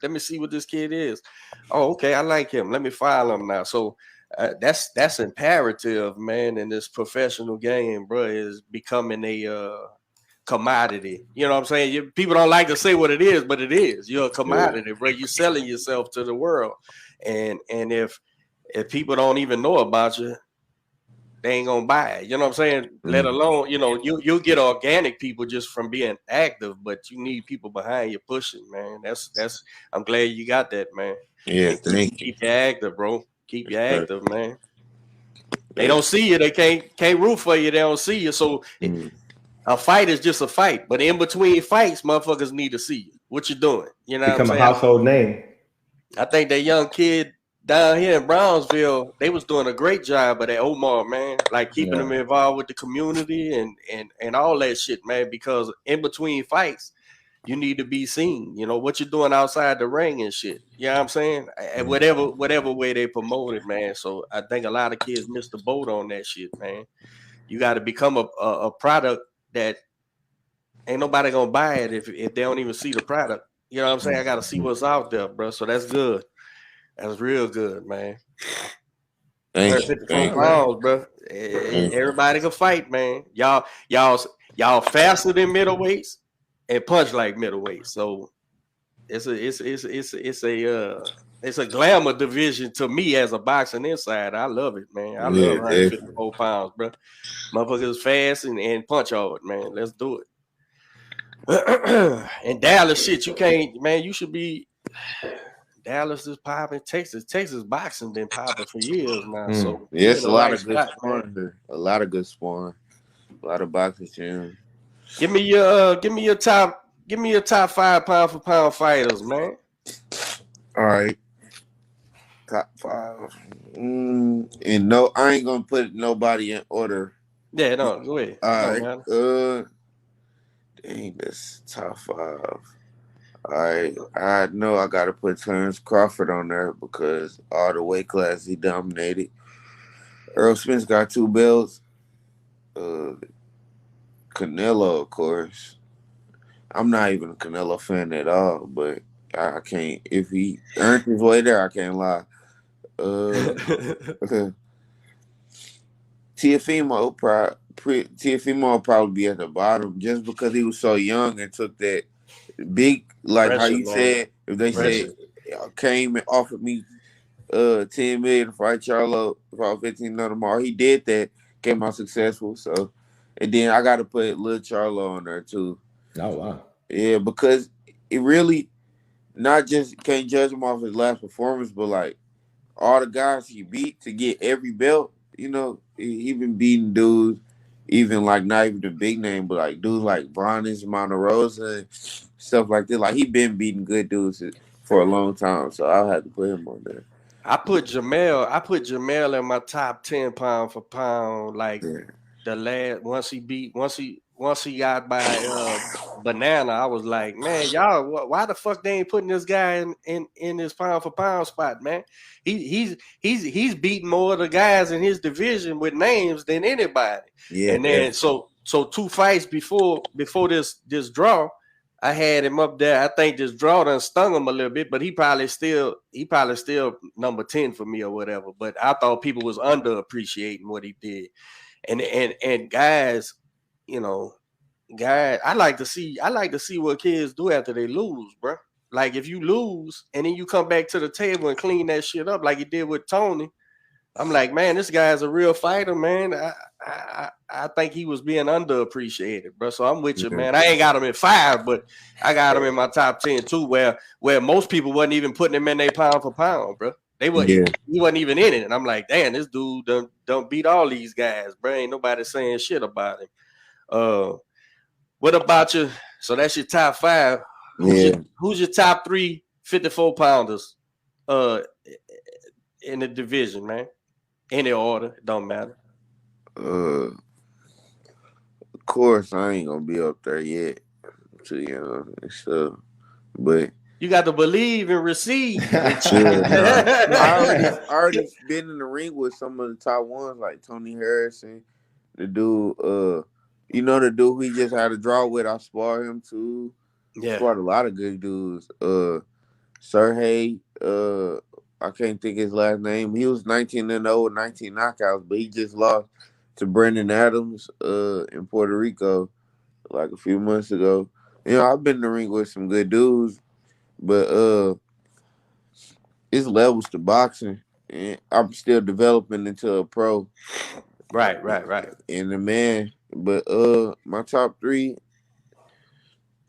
Let me see what this kid is. Oh, okay, I like him. Let me file him now. So that's imperative, man. In this professional game, bro, is becoming a commodity. You know what I'm saying? People don't like to say what it is, but it is. You're a commodity, bro. You're selling yourself to the world. And if people don't even know about you, they ain't gonna buy it. You know what I'm saying? Let alone, you'll get organic people just from being active, but you need people behind you pushing, man. That's I'm glad you got that, man. Yeah, keep you active, bro. Keep you active, man. They don't see you, they can't root for you, they don't see you. So a fight is just a fight, but in between fights, motherfuckers need to see you. What you doing? You know, become a household name. I think that young kid down here in Brownsville, they was doing a great job of that Omar, man. Like keeping them involved with the community and all that shit, man. Because in between fights, you need to be seen. You know what you're doing outside the ring and shit. You know what I'm saying? And whatever way they promote it, man. So I think a lot of kids miss the boat on that shit, man. You got to become a product that ain't nobody gonna buy it if they don't even see the product. You know what I'm saying? I gotta see what's out there, bro. So that's good. That's real good, man. 154 pounds, bro. Everybody can fight, man. Y'all faster than middleweights and punch like middleweights. So it's it's a glamour division to me as a boxing insider. I love it, man. I love Yeah, 154 pounds, bro. Motherfuckers fast and punch hard, man. Let's do it. And Dallas, shit, you can't, man. You should be. Dallas is popping. Texas boxing been popping for years now. So you yes, in a the lot right of good spot, man. spawn here. A lot of good spawn. A lot of boxing gyms. Give me your top 5 pound for pound fighters, man. All right. Top 5. And no, I ain't gonna put nobody in order. Yeah, no, go ahead. All right. Dang, that's top 5. All right. I know I gotta put Terrence Crawford on there because all the weight class he dominated. Earl Spence got 2 belts. Canelo, of course. I'm not even a Canelo fan at all, but I can't. If he earned his way there, I can't lie. Tiafimo will probably be at the bottom just because he was so young and took that big, like pressure, how you man. said, if they said came and offered me $10 million to fight Charlo about 15 tomorrow, he did that, came out successful. So, and then I got to put Lil Charlo on there too. Oh wow. Yeah, because it really not just can't judge him off his last performance, but like all the guys he beat to get every belt, you know, he been beating dudes, even like not even the big name, but like dudes like Bronis, Monte Rosa, stuff like that. Like he been beating good dudes for a long time, so I'll have to put him on there. I put Jamel in my top 10 pound for pound. Like the last once he got by Banana, I was like, man, y'all, why the fuck they ain't putting this guy in his pound for pound spot, man? He's beating more of the guys in his division with names than anybody. Yeah, and then so 2 fights before this draw, I had him up there. I think this draw done stung him a little bit, but he probably still number 10 for me or whatever. But I thought people was underappreciating what he did. And guys, you know, I like to see what kids do after they lose, bro. Like if you lose and then you come back to the table and clean that shit up like he did with Tony, I'm like, man, this guy's a real fighter, man. I think he was being underappreciated, bro. So I'm with you, man. I ain't got him at 5, but I got him in my top 10 too, where most people wasn't even putting him in their pound for pound, bro. They wasn't. He wasn't even in it, and I'm like, damn, this dude don't beat all these guys, bro. Ain't nobody saying shit about him. What about you? So that's your top 5. Who's your top 3 54 pounders? In the division, man. Any order, it don't matter. Of course, I ain't gonna be up there yet. Too young and stuff, but you got to believe and receive. I already been in the ring with some of the top ones, like Tony Harrison, the dude. You know the dude we just had a draw with. I sparred him too. Yeah, sparred a lot of good dudes. Sergey. I can't think his last name. He was 19-0 with 19 knockouts, but he just lost to Brendan Adams in Puerto Rico like a few months ago. You know, I've been in the ring with some good dudes, but it's levels to boxing, and I'm still developing into a pro. Right. And the man, but my top 3,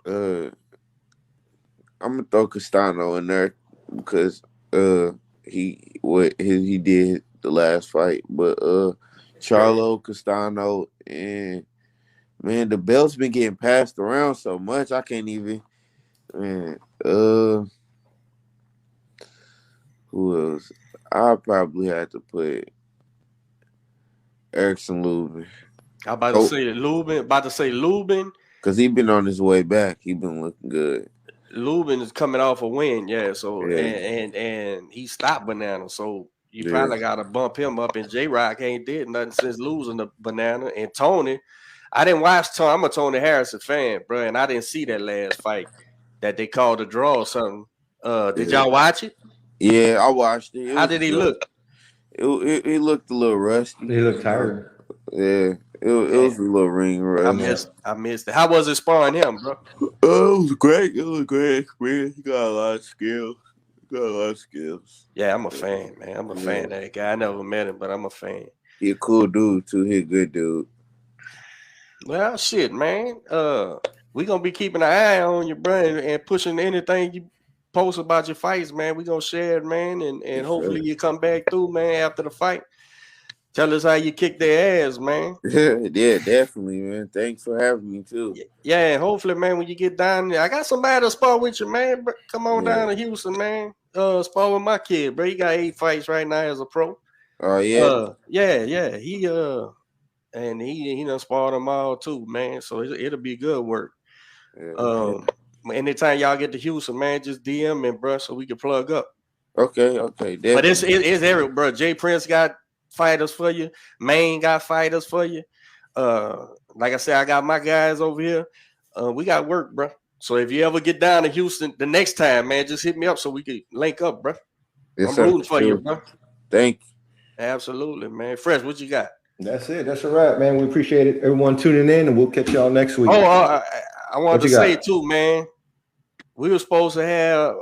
I'm gonna throw Castano in there because he did the last fight, but Charlo, Castano, and man, the belt's been getting passed around so much I can't even. Man, who else? I probably had to put Erickson Lubin. I'm about to say Lubin. Because he been on his way back. He been looking good. Lubin is coming off a win, So and he stopped Banana, so you probably got to bump him up. And J-Rock ain't did nothing since losing the Banana. And Tony, I didn't watch Tony. I'm a Tony Harrison fan, bro, and I didn't see that last fight that they called a draw or something. Did y'all watch it? Yeah, I watched it. How did he look? It looked a little rusty. He looked tired. Yeah. It was a little ring rust. I missed it. How was it sparring him, bro? Oh, it was great. It was great experience. He got a lot of skill. Got a lot of skills. Yeah, I'm a fan, man. I'm a fan of that guy. I never met him, but I'm a fan. He a cool dude too. He a good dude. Well, shit, man. We gonna be keeping an eye on you, bro, and pushing anything you post about your fights, man. We gonna share it, man, and hopefully you come back through, man, after the fight. Tell us how you kick their ass, man. Yeah, definitely, man. Thanks for having me too. Yeah, and hopefully, man, when you get down there, I got somebody to spar with you, man. Come on down to Houston, man. Spar with my kid, bro. He got 8 fights right now as a pro. Oh yeah. Yeah. He done sparred them all too, man. So it'll be good work. Yeah, Anytime y'all get to Houston, man, just DM me, bro, so we can plug up. Okay, definitely. But it's every, bro. Jay Prince got fighters for you. Maine got fighters for you. Like I said, I got my guys over here. We got work, bro. So if you ever get down to Houston the next time, man, just hit me up so we can link up, bro. Yes, I'm rooting for you, bro. Thank you. Absolutely, man. Fresh, what you got? That's it. That's a wrap, man. We appreciate it. Everyone tuning in, and we'll catch y'all next week. I wanted to say too, man. We were supposed to have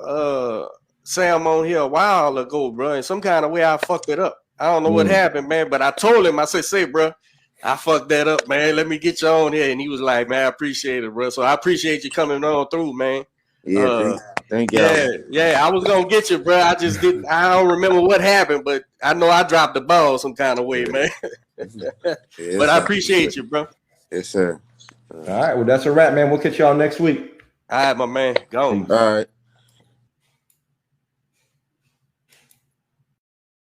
Sam on here a while ago, bro. And some kind of way I fucked it up. I don't know what happened, man. But I told him, I said, "Say, bro, I fucked that up, man. Let me get you on here." And he was like, "Man, I appreciate it, bro." So I appreciate you coming on through, man. Yeah, thank you. Yeah. I was gonna get you, bro. I just didn't. I don't remember what happened, but I know I dropped the ball some kind of way, man. But I appreciate you, bro. Yes, sir. All right. Well, that's a wrap, man. We'll catch y'all next week. All right, my man. Go on. All right.